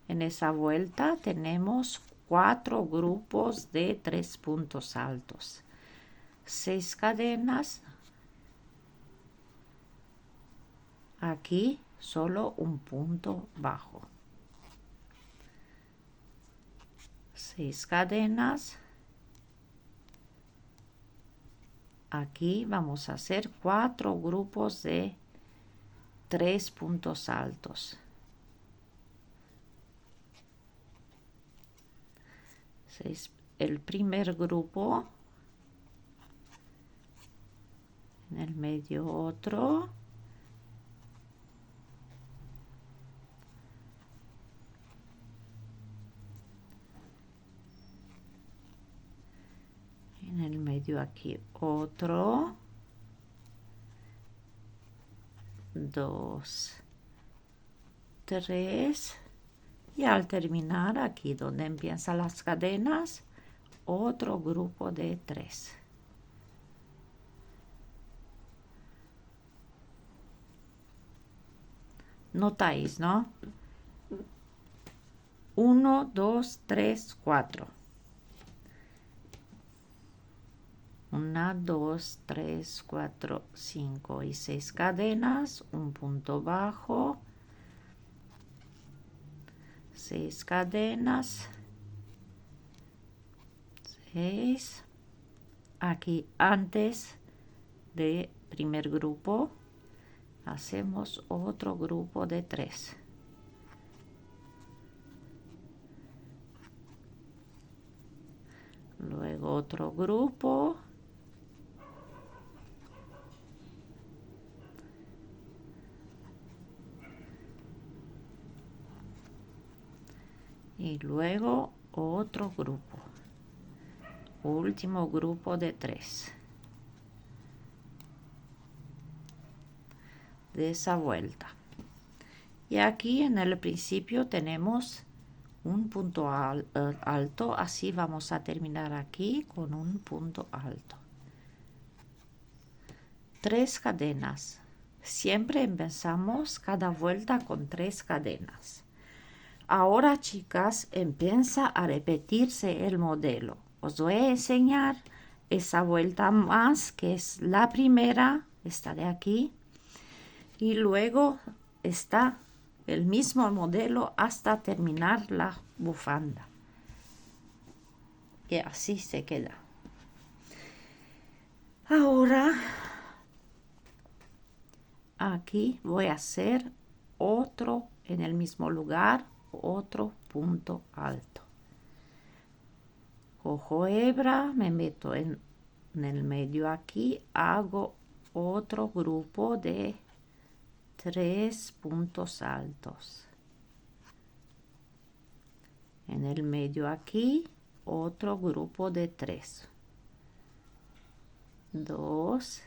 En esa vuelta tenemos 4 grupos de 3 puntos altos. 6 cadenas. Aquí solo un punto bajo. 6 cadenas. Aquí vamos a hacer 4 grupos de 3 puntos altos. 6, el primer grupo. En el medio otro. En el medio aquí otro. 2, 3. Y al terminar aquí donde empiezan las cadenas, otro grupo de 3. Notáis, ¿no? 1, 2, 3, 4. 1, 2, 3, 4, 5 y 6 cadenas, un punto bajo, 6 cadenas, 6. Aquí antes del primer grupo hacemos otro grupo de 3. Luego otro grupo. Y luego otro grupo. Último grupo de 3. De esa vuelta. Y aquí en el principio tenemos un punto alto. Así vamos a terminar aquí con un punto alto. 3 cadenas. Siempre empezamos cada vuelta con 3 cadenas. Ahora, chicas, empieza a repetirse el modelo. Os voy a enseñar esa vuelta más, que es la primera, esta de aquí. Y luego está el mismo modelo hasta terminar la bufanda. Y así se queda. Ahora, aquí voy a hacer otro en el mismo lugar, otro punto alto. Cojo hebra, me meto en el medio aquí, hago otro grupo de 3 puntos altos. En el medio aquí, otro grupo de 3. 2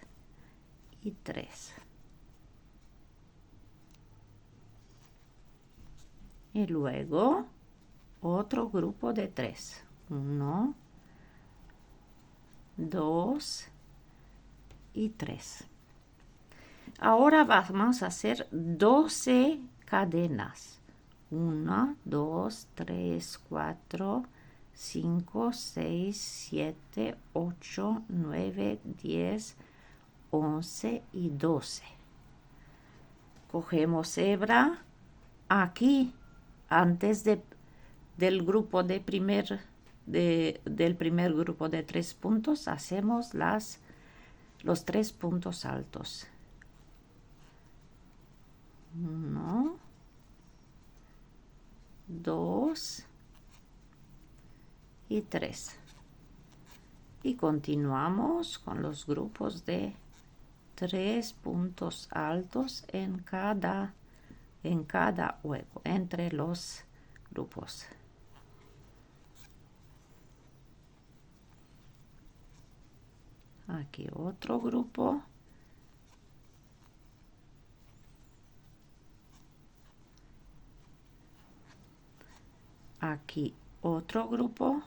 y 3. Y luego otro grupo de 3. 1, 2 y 3. Ahora vamos a hacer 12 cadenas. 1, 2, 3, 4, 5, 6, 7, 8, 9, 10, 11 y 12. Cogemos hebra aquí, antes del grupo del primer grupo de 3 puntos, hacemos los 3 puntos altos. 1, 2 y 3. Y continuamos con los grupos de 3 puntos altos en cada hueco, entre los grupos. Aquí otro grupo. Aquí otro grupo.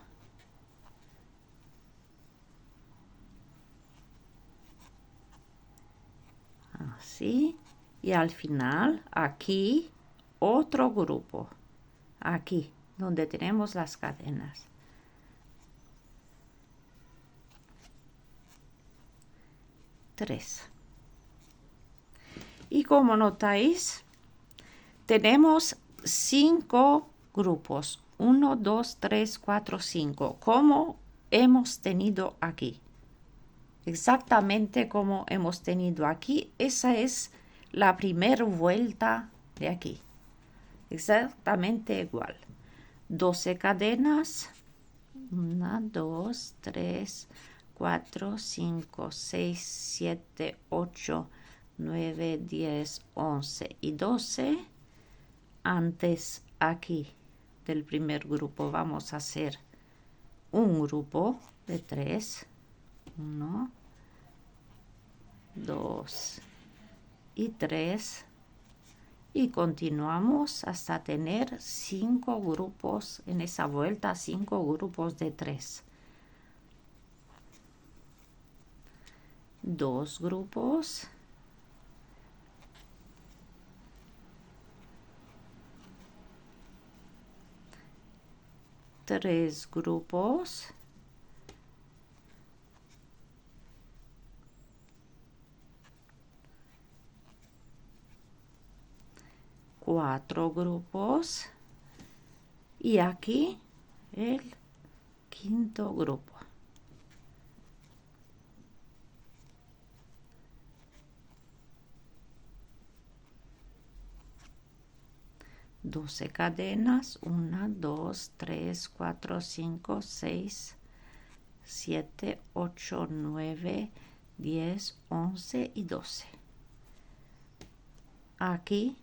Así. Y al final, aquí otro grupo. Aquí, donde tenemos las cadenas. Tres. Y como notáis, tenemos 5 grupos. 1, 2, 3, 4, 5. Como hemos tenido aquí. Exactamente como hemos tenido aquí. Esa es la primera vuelta de aquí. Exactamente igual. 12 cadenas. 1, 2, 3, 4, 5, 6, 7, 8, 9, 10, 11 y 12. Antes aquí del primer grupo vamos a hacer un grupo de 3. 1, 2 y 3. Y continuamos hasta tener 5 grupos en esa vuelta, 5 grupos de 3. 2 grupos. 3 grupos. 4 grupos. Y aquí el quinto grupo. Doce cadenas, 1, 2, 3, 4, 5, 6, 7, 8, 9, 10, 11 y 12. Aquí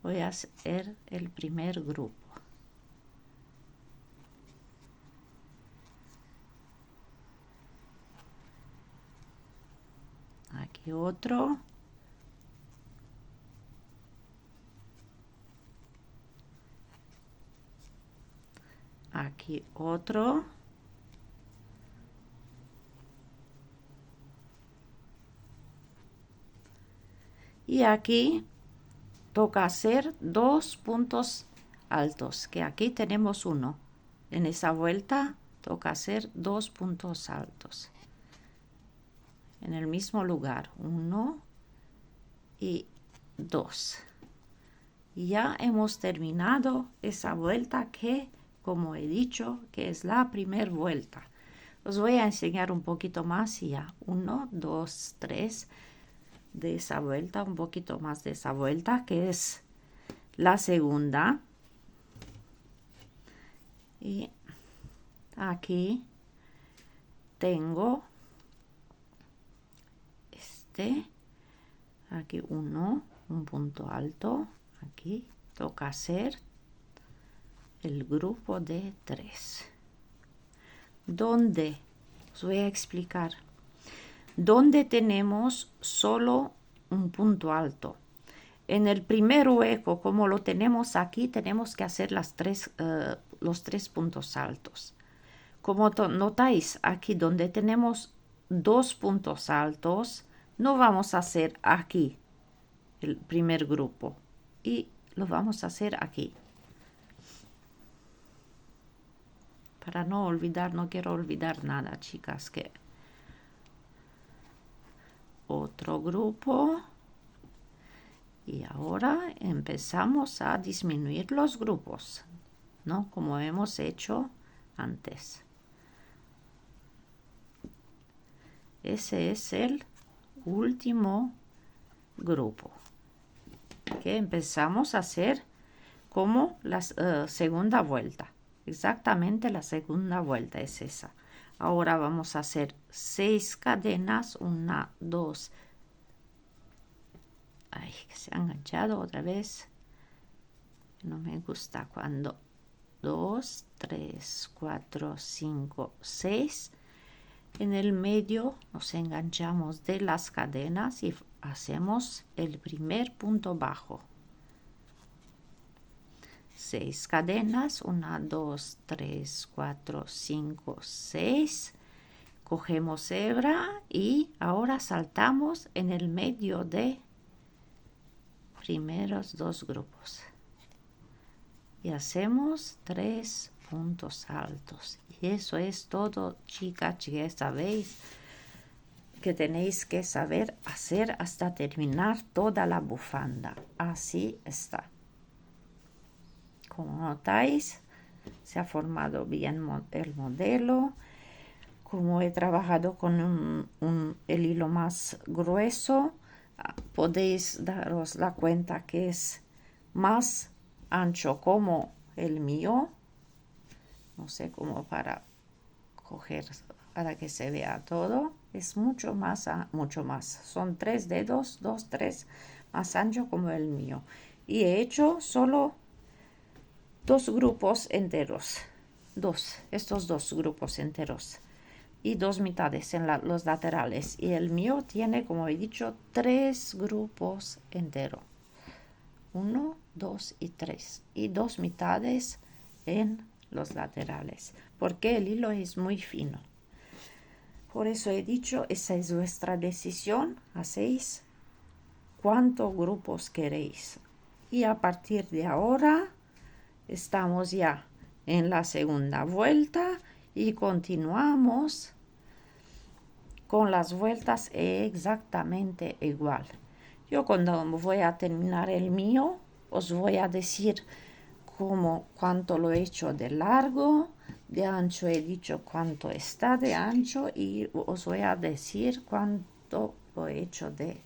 voy a hacer el primer grupo. Aquí otro. Aquí otro. Y aquí toca hacer 2 puntos altos, que aquí tenemos uno. En esa vuelta toca hacer 2 puntos altos. En el mismo lugar, 1 y 2. Y ya hemos terminado esa vuelta que, como he dicho, que es la primera vuelta. Os voy a enseñar un poquito más y ya. 1, 2, 3 de esa vuelta, un poquito más de esa vuelta, que es la segunda. Y aquí tengo aquí un punto alto. Aquí toca hacer el grupo de 3. ¿Dónde? Os voy a explicar. ¿Dónde tenemos solo un punto alto? En el primer hueco, como lo tenemos aquí, tenemos que hacer los 3 puntos altos. Como notáis, aquí donde tenemos 2 puntos altos, no vamos a hacer aquí el primer grupo y lo vamos a hacer aquí. Para no olvidar, no quiero olvidar nada, chicas, que otro grupo. Y ahora empezamos a disminuir los grupos, ¿no? Como hemos hecho antes. Ese es el último grupo que empezamos a hacer como la segunda vuelta. Exactamente la segunda vuelta es esa. Ahora vamos a hacer 6 cadenas, 1, 2. Ay, que se ha enganchado otra vez. No me gusta cuando 2, 3, 4, 5, 6. En el medio nos enganchamos de las cadenas y hacemos el primer punto bajo. 6 cadenas, 1, 2, 3, 4, 5, 6. Cogemos hebra y ahora saltamos en el medio de primeros 2 grupos. Y hacemos 3 puntos altos. Y eso es todo, chicas, ya sabéis que tenéis que saber hacer hasta terminar toda la bufanda. Así está. Como notáis, se ha formado bien el modelo. Como he trabajado con el hilo más grueso, podéis daros la cuenta que es más ancho como el mío. No sé cómo para coger, para que se vea todo. Es mucho más. Son 3 dedos, 2, 3, más ancho como el mío. Y he hecho solo 2 grupos enteros. Estos 2 grupos enteros. Y 2 mitades en los laterales. Y el mío tiene, como he dicho, 3 grupos enteros. 1, 2 y 3. Y 2 mitades en los laterales. Porque el hilo es muy fino. Por eso he dicho, esa es vuestra decisión. Hacéis cuántos grupos queréis. Y a partir de ahora estamos ya en la segunda vuelta. Y continuamos con las vueltas exactamente igual. Yo cuando voy a terminar el mío, os voy a decir cuánto lo he hecho de largo, de ancho he dicho cuánto está de ancho y os voy a decir cuánto lo he hecho de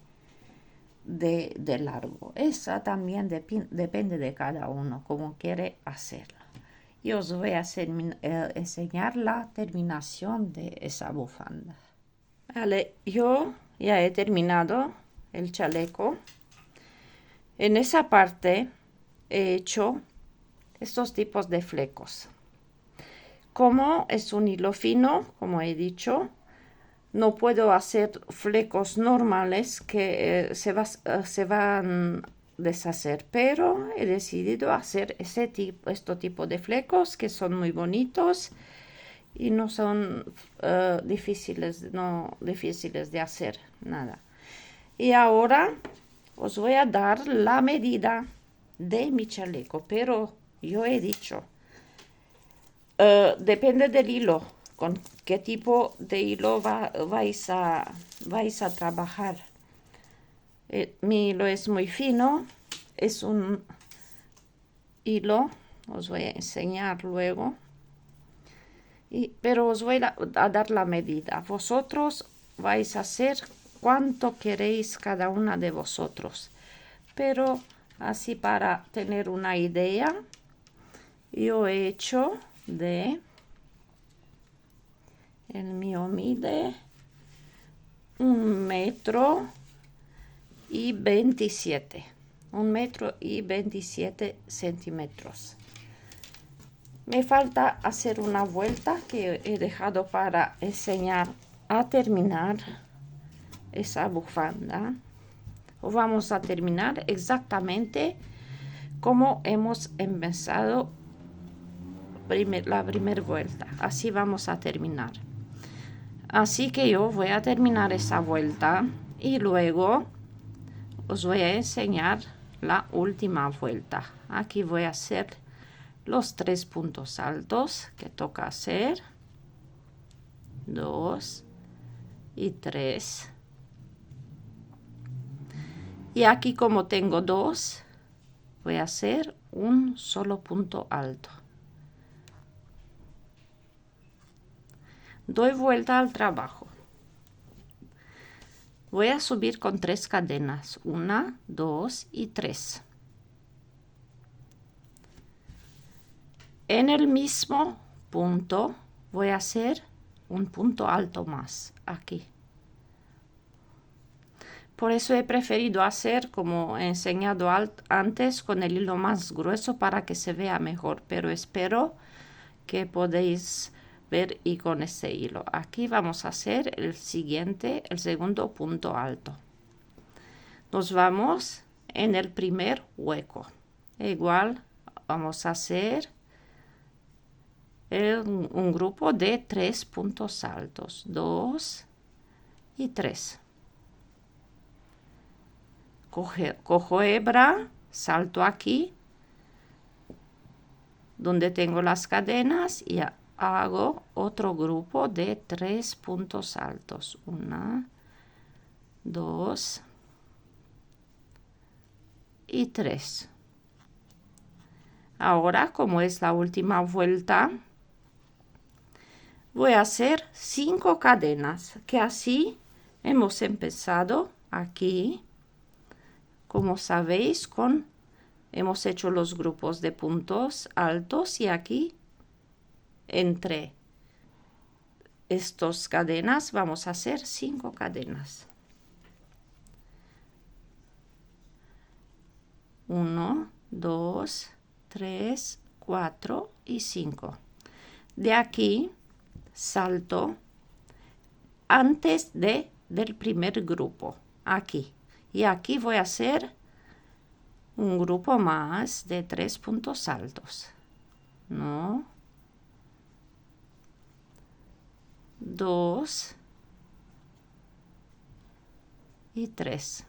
largo. Esa también depende de cada uno, como quiere hacerlo. Y os voy a enseñar la terminación de esa bufanda. Vale, yo ya he terminado el chaleco. En esa parte he hecho estos tipos de flecos. Como es un hilo fino, como he dicho, no puedo hacer flecos normales que se van deshacer, pero he decidido hacer este tipo de flecos que son muy bonitos y no son difíciles de hacer nada. Y ahora os voy a dar la medida de mi chaleco, pero yo he dicho depende del hilo, con qué tipo de hilo vais a trabajar. Mi hilo es muy fino, es un hilo, os voy a enseñar luego, pero os voy a dar la medida. Vosotros vais a hacer cuánto queréis cada una de vosotros, pero así para tener una idea, yo he hecho el mío mide 1,27 m. Me falta hacer una vuelta que he dejado para enseñar a terminar esa bufanda. Vamos a terminar exactamente como hemos empezado la primera vuelta. Así vamos a terminar. Así que yo voy a terminar esa vuelta Y luego os voy a enseñar la última vuelta. Aquí voy a hacer los 3 puntos altos que toca hacer. 2 y 3. Y aquí, como tengo 2, voy a hacer un solo punto alto. Doy vuelta al trabajo. Voy a subir con 3 cadenas. 1, 2 y 3. En el mismo punto voy a hacer un punto alto más aquí. Por eso he preferido hacer, como he enseñado antes, con el hilo más grueso para que se vea mejor. Pero espero que podéis ver y con este hilo. Aquí vamos a hacer el segundo punto alto. Nos vamos en el primer hueco. Igual vamos a hacer un grupo de 3 puntos altos. 2 y 3. Cojo hebra, salto aquí donde tengo las cadenas y hago otro grupo de 3 puntos altos. 1, 2 y 3. Ahora, como es la última vuelta, voy a hacer 5 cadenas, que así hemos empezado aquí. Como sabéis, hemos hecho los grupos de puntos altos y aquí entre estas cadenas vamos a hacer 5 cadenas. 1, 2, 3, 4 y 5. De aquí salto antes del primer grupo, aquí. Y aquí voy a hacer un grupo más de 3 puntos altos. 1, 2 y 3.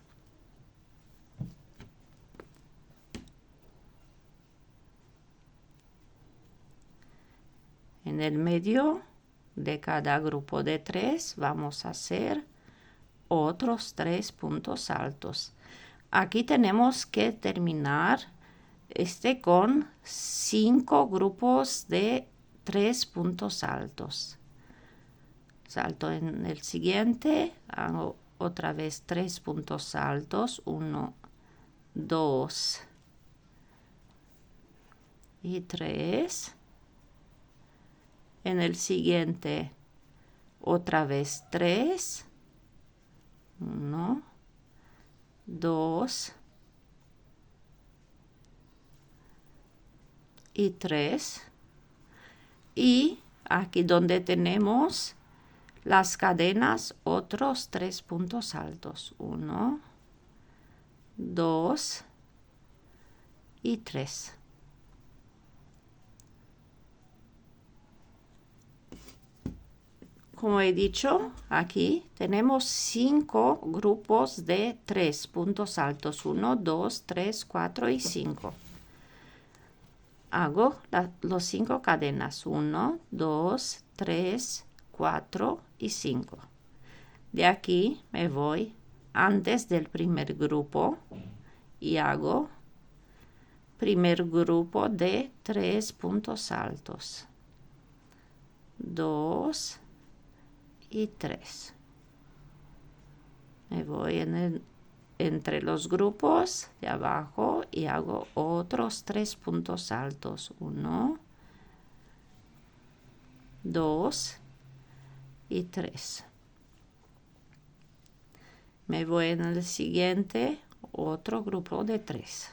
En el medio de cada grupo de 3 vamos a hacer otros 3 puntos altos. Aquí tenemos que terminar con 5 grupos de 3 puntos altos. Salto en el siguiente, hago otra vez 3 puntos altos. 1, 2 y 3. En el siguiente, otra vez 3. 1, 2 y 3. Y aquí donde tenemos las cadenas, otros 3 puntos altos. 1, 2 y 3. Como he dicho, aquí tenemos 5 grupos de 3 puntos altos. 1, 2, 3, 4 y 5. Hago los 5 cadenas. 1, 2, 3, 4 y 5. De aquí me voy antes del primer grupo y hago primer grupo de 3 puntos altos. 2 y 3. Me voy entre los grupos de abajo y hago otros 3 puntos altos. 1, 2 y 3. Me voy en el siguiente, otro grupo de 3.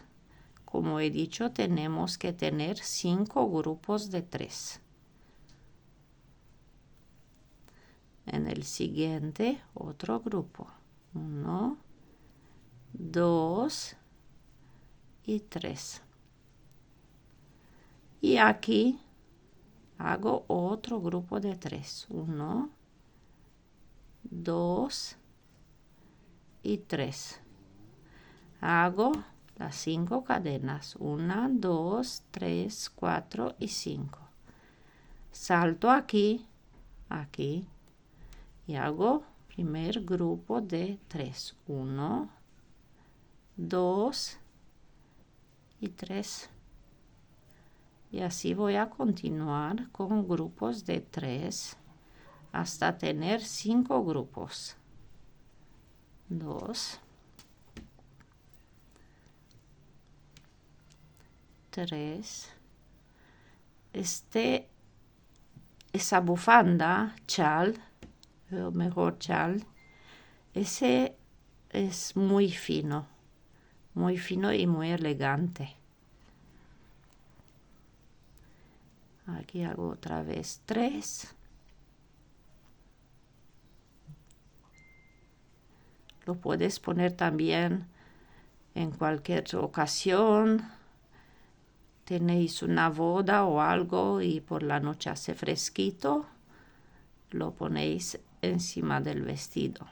Como he dicho, tenemos que tener 5 grupos de 3. En el siguiente, otro grupo. 1, 2 y 3. Y aquí hago otro grupo de 3. 1, 2 y 3. Hago las 5 cadenas. 1, 2, 3, 4 y 5. Salto aquí, aquí, y hago primer grupo de 3. 1, 2 y 3. Y así voy a continuar con grupos de 3 hasta tener 5 grupos. 2, 3. Esa bufanda, chal, o mejor chal, ese es muy fino y muy elegante. Aquí hago otra vez 3. Lo puedes poner también en cualquier ocasión. Tenéis una boda o algo y por la noche hace fresquito, lo ponéis encima del vestido.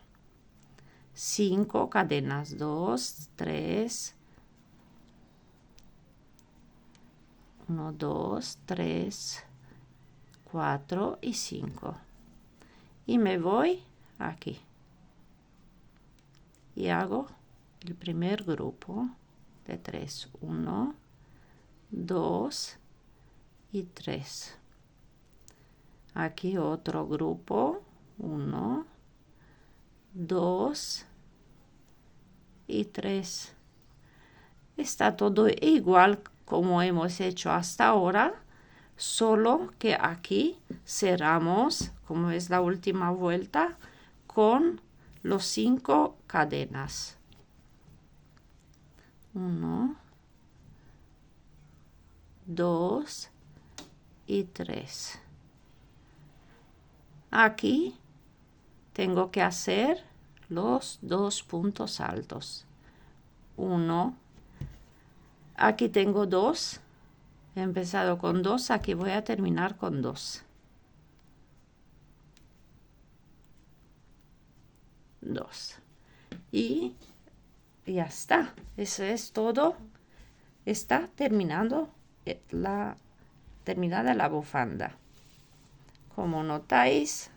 5 cadenas. 2, 3. 1, 2, 3, 4 y 5. Y me voy aquí. Y hago el primer grupo de 3. 1, 2 y 3. Aquí otro grupo. 1, 2 y 3. Está todo igual como hemos hecho hasta ahora, solo que aquí cerramos, como es la última vuelta, con los 5 cadenas. 1, 2 y 3. Aquí tengo que hacer los 2 puntos altos. 1, aquí tengo 2. He empezado con 2, aquí voy a terminar con 2. 2. Y ya está. Eso es todo. Está terminada la bufanda. Como notáis,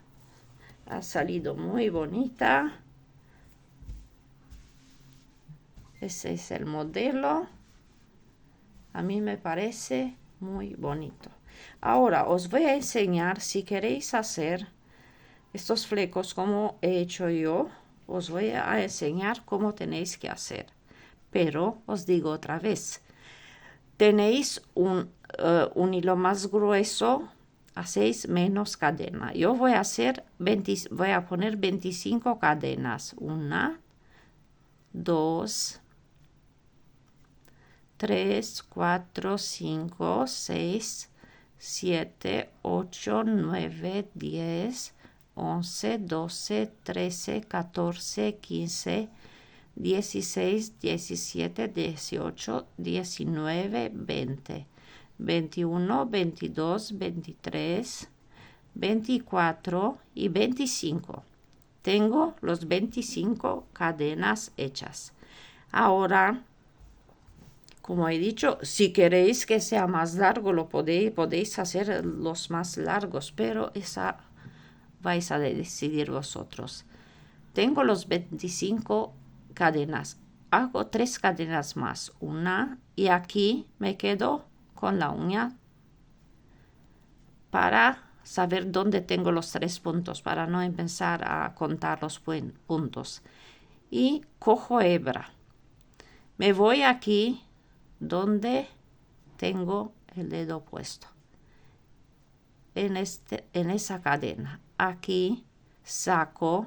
ha salido muy bonita. Ese es el modelo. A mí me parece muy bonito. Ahora os voy a enseñar, si queréis hacer estos flecos como he hecho yo, os voy a enseñar cómo tenéis que hacer. Pero os digo otra vez, tenéis un hilo más grueso, hacéis menos cadena. Yo voy a poner 25 cadenas. 1, 2, 3, 4, 5, 6, 7, 8, 9, 10, 11, 12, 13, 14, 15, 16, 17, 18, 19, 20, 21, 22, 23, 24 y 25. Tengo los 25 cadenas hechas. Ahora, como he dicho, si queréis que sea más largo, podéis hacer los más largos, pero esa vais a decidir vosotros. Tengo los 25 cadenas. Hago 3 cadenas más. 1 y aquí me quedo con la uña para saber dónde tengo los 3 puntos, para no empezar a contar los puntos. Y cojo hebra. Me voy aquí donde tengo el dedo puesto. En esa cadena. Aquí saco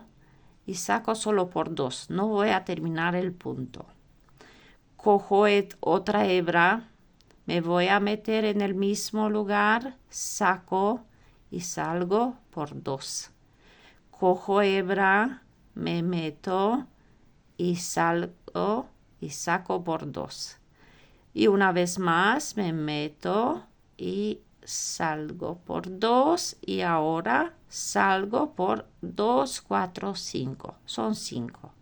y saco solo por 2. No voy a terminar el punto. Cojo otra hebra. Me voy a meter en el mismo lugar. Saco y salgo por 2. Cojo hebra. Me meto y salgo y saco por 2. Y una vez más me meto y salgo por 2 y ahora salgo por 2, 4, 5. Son 5.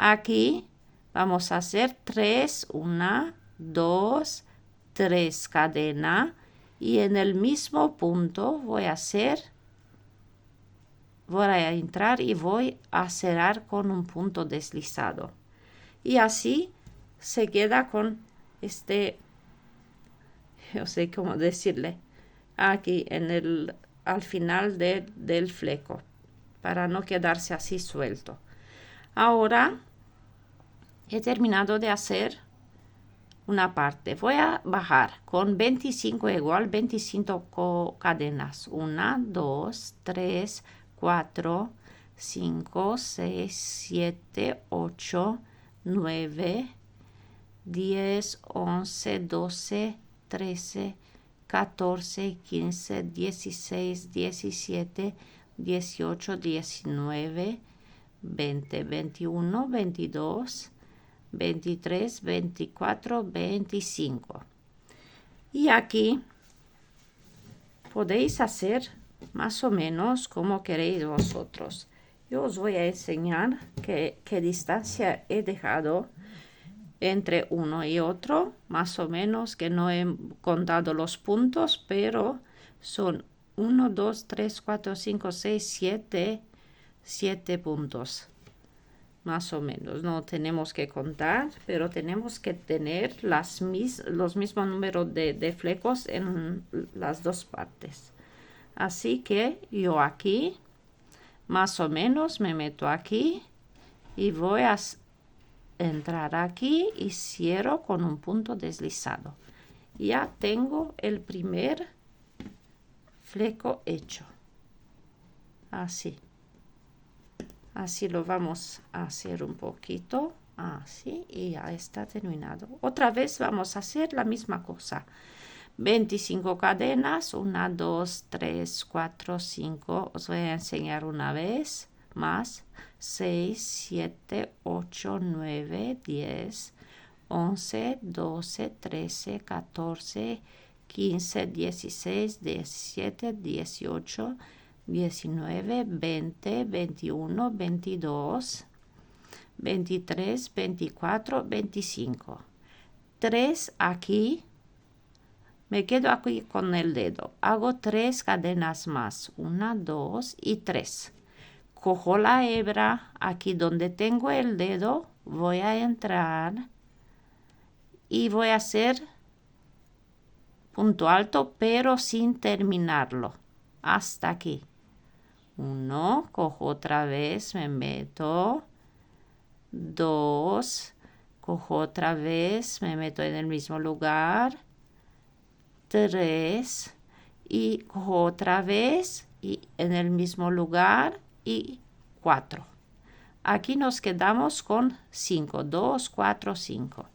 Aquí vamos a hacer 3, 1, 2, 3 cadena y en el mismo punto voy a entrar y voy a cerrar con un punto deslizado. Y así se queda con no sé cómo decirle, aquí al final del fleco, para no quedarse así suelto. Ahora he terminado de hacer una parte. Voy a bajar con 25 igual, 25 cadenas. 1, 2, 3, 4, 5, 6, 7, 8, 9, 10, 11, 12, 13, 14, 15, 16, 17, 18, 19, 20, 21, 22, 23, 24, 25. Y aquí podéis hacer más o menos como queréis vosotros. Yo os voy a enseñar qué distancia he dejado entre uno y otro, más o menos, que no he contado los puntos, pero son 1, 2, 3, 4, 5, 6, 7 puntos. Más o menos, no tenemos que contar, pero tenemos que tener los mismos números de flecos en las dos partes. Así que yo aquí, más o menos, me meto aquí y voy a entrar aquí y cierro con un punto deslizado. Ya tengo el primer fleco hecho. Así. Así lo vamos a hacer un poquito. Así y ya está terminado. Otra vez vamos a hacer la misma cosa. 25 cadenas. 1, 2, 3, 4, 5. Os voy a enseñar una vez más. 6, 7, 8, 9, 10, 11, 12, 13, 14, 15, 16, 17, 18, 19, 20, 21, 22, 23, 24, 25. 3 aquí. Me quedo aquí con el dedo. Hago 3 cadenas más. 1, 2 y 3. Cojo la hebra. Aquí donde tengo el dedo, voy a entrar y voy a hacer punto alto, pero sin terminarlo. Hasta aquí. 1, cojo otra vez, me meto. 2, cojo otra vez, me meto en el mismo lugar. 3, y cojo otra vez y en el mismo lugar y 4. Aquí nos quedamos con 5, 2, 4, 5.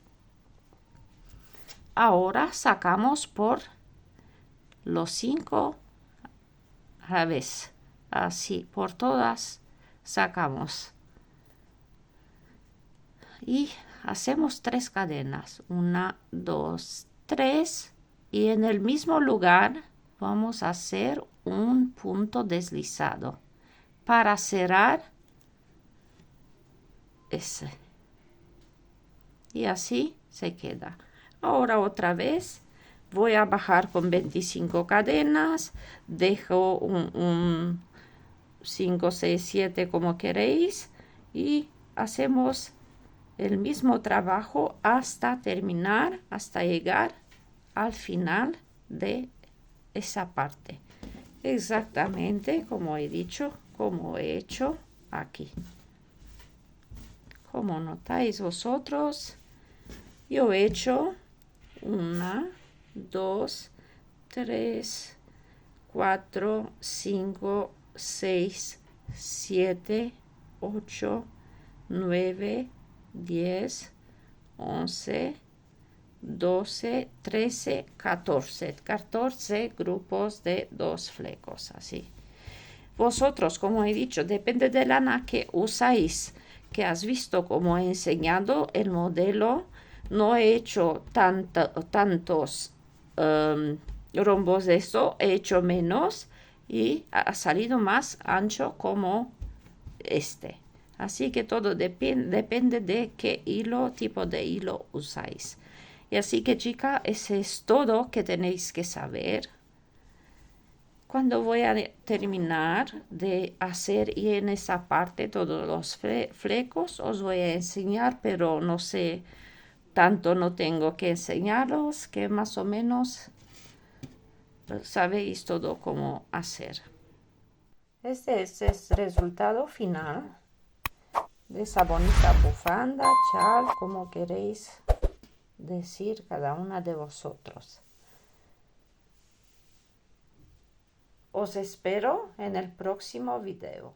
Ahora sacamos por los 5 a la vez. Así, por todas sacamos. Y hacemos 3 cadenas. 1, 2, 3. Y en el mismo lugar vamos a hacer un punto deslizado para cerrar ese. Y así se queda. Ahora otra vez voy a bajar con 25 cadenas. Dejo un 5, 6, 7 como queréis. Y hacemos el mismo trabajo hasta terminar, hasta llegar al final de esa parte. Exactamente como he dicho, como he hecho aquí. Como notáis vosotros, yo he hecho 1, 2, 3, 4, 5, 6, 7, 8, 9, 10, 11, 12, 13, 14 grupos de 2 flecos, así. Vosotros, como he dicho, depende de lana que usáis, que has visto como he enseñado el modelo. No he hecho tantos rombos de esto, he hecho menos y ha salido más ancho como este. Así que todo depende de qué hilo, tipo de hilo usáis. Y así que chica, ese es todo que tenéis que saber. Cuando voy a terminar de hacer y en esa parte todos los flecos os voy a enseñar, pero no sé, tanto no tengo que enseñaros que más o menos sabéis todo cómo hacer. Este es el resultado final de esa bonita bufanda, chal, como queréis decir cada una de vosotros. Os espero en el próximo video.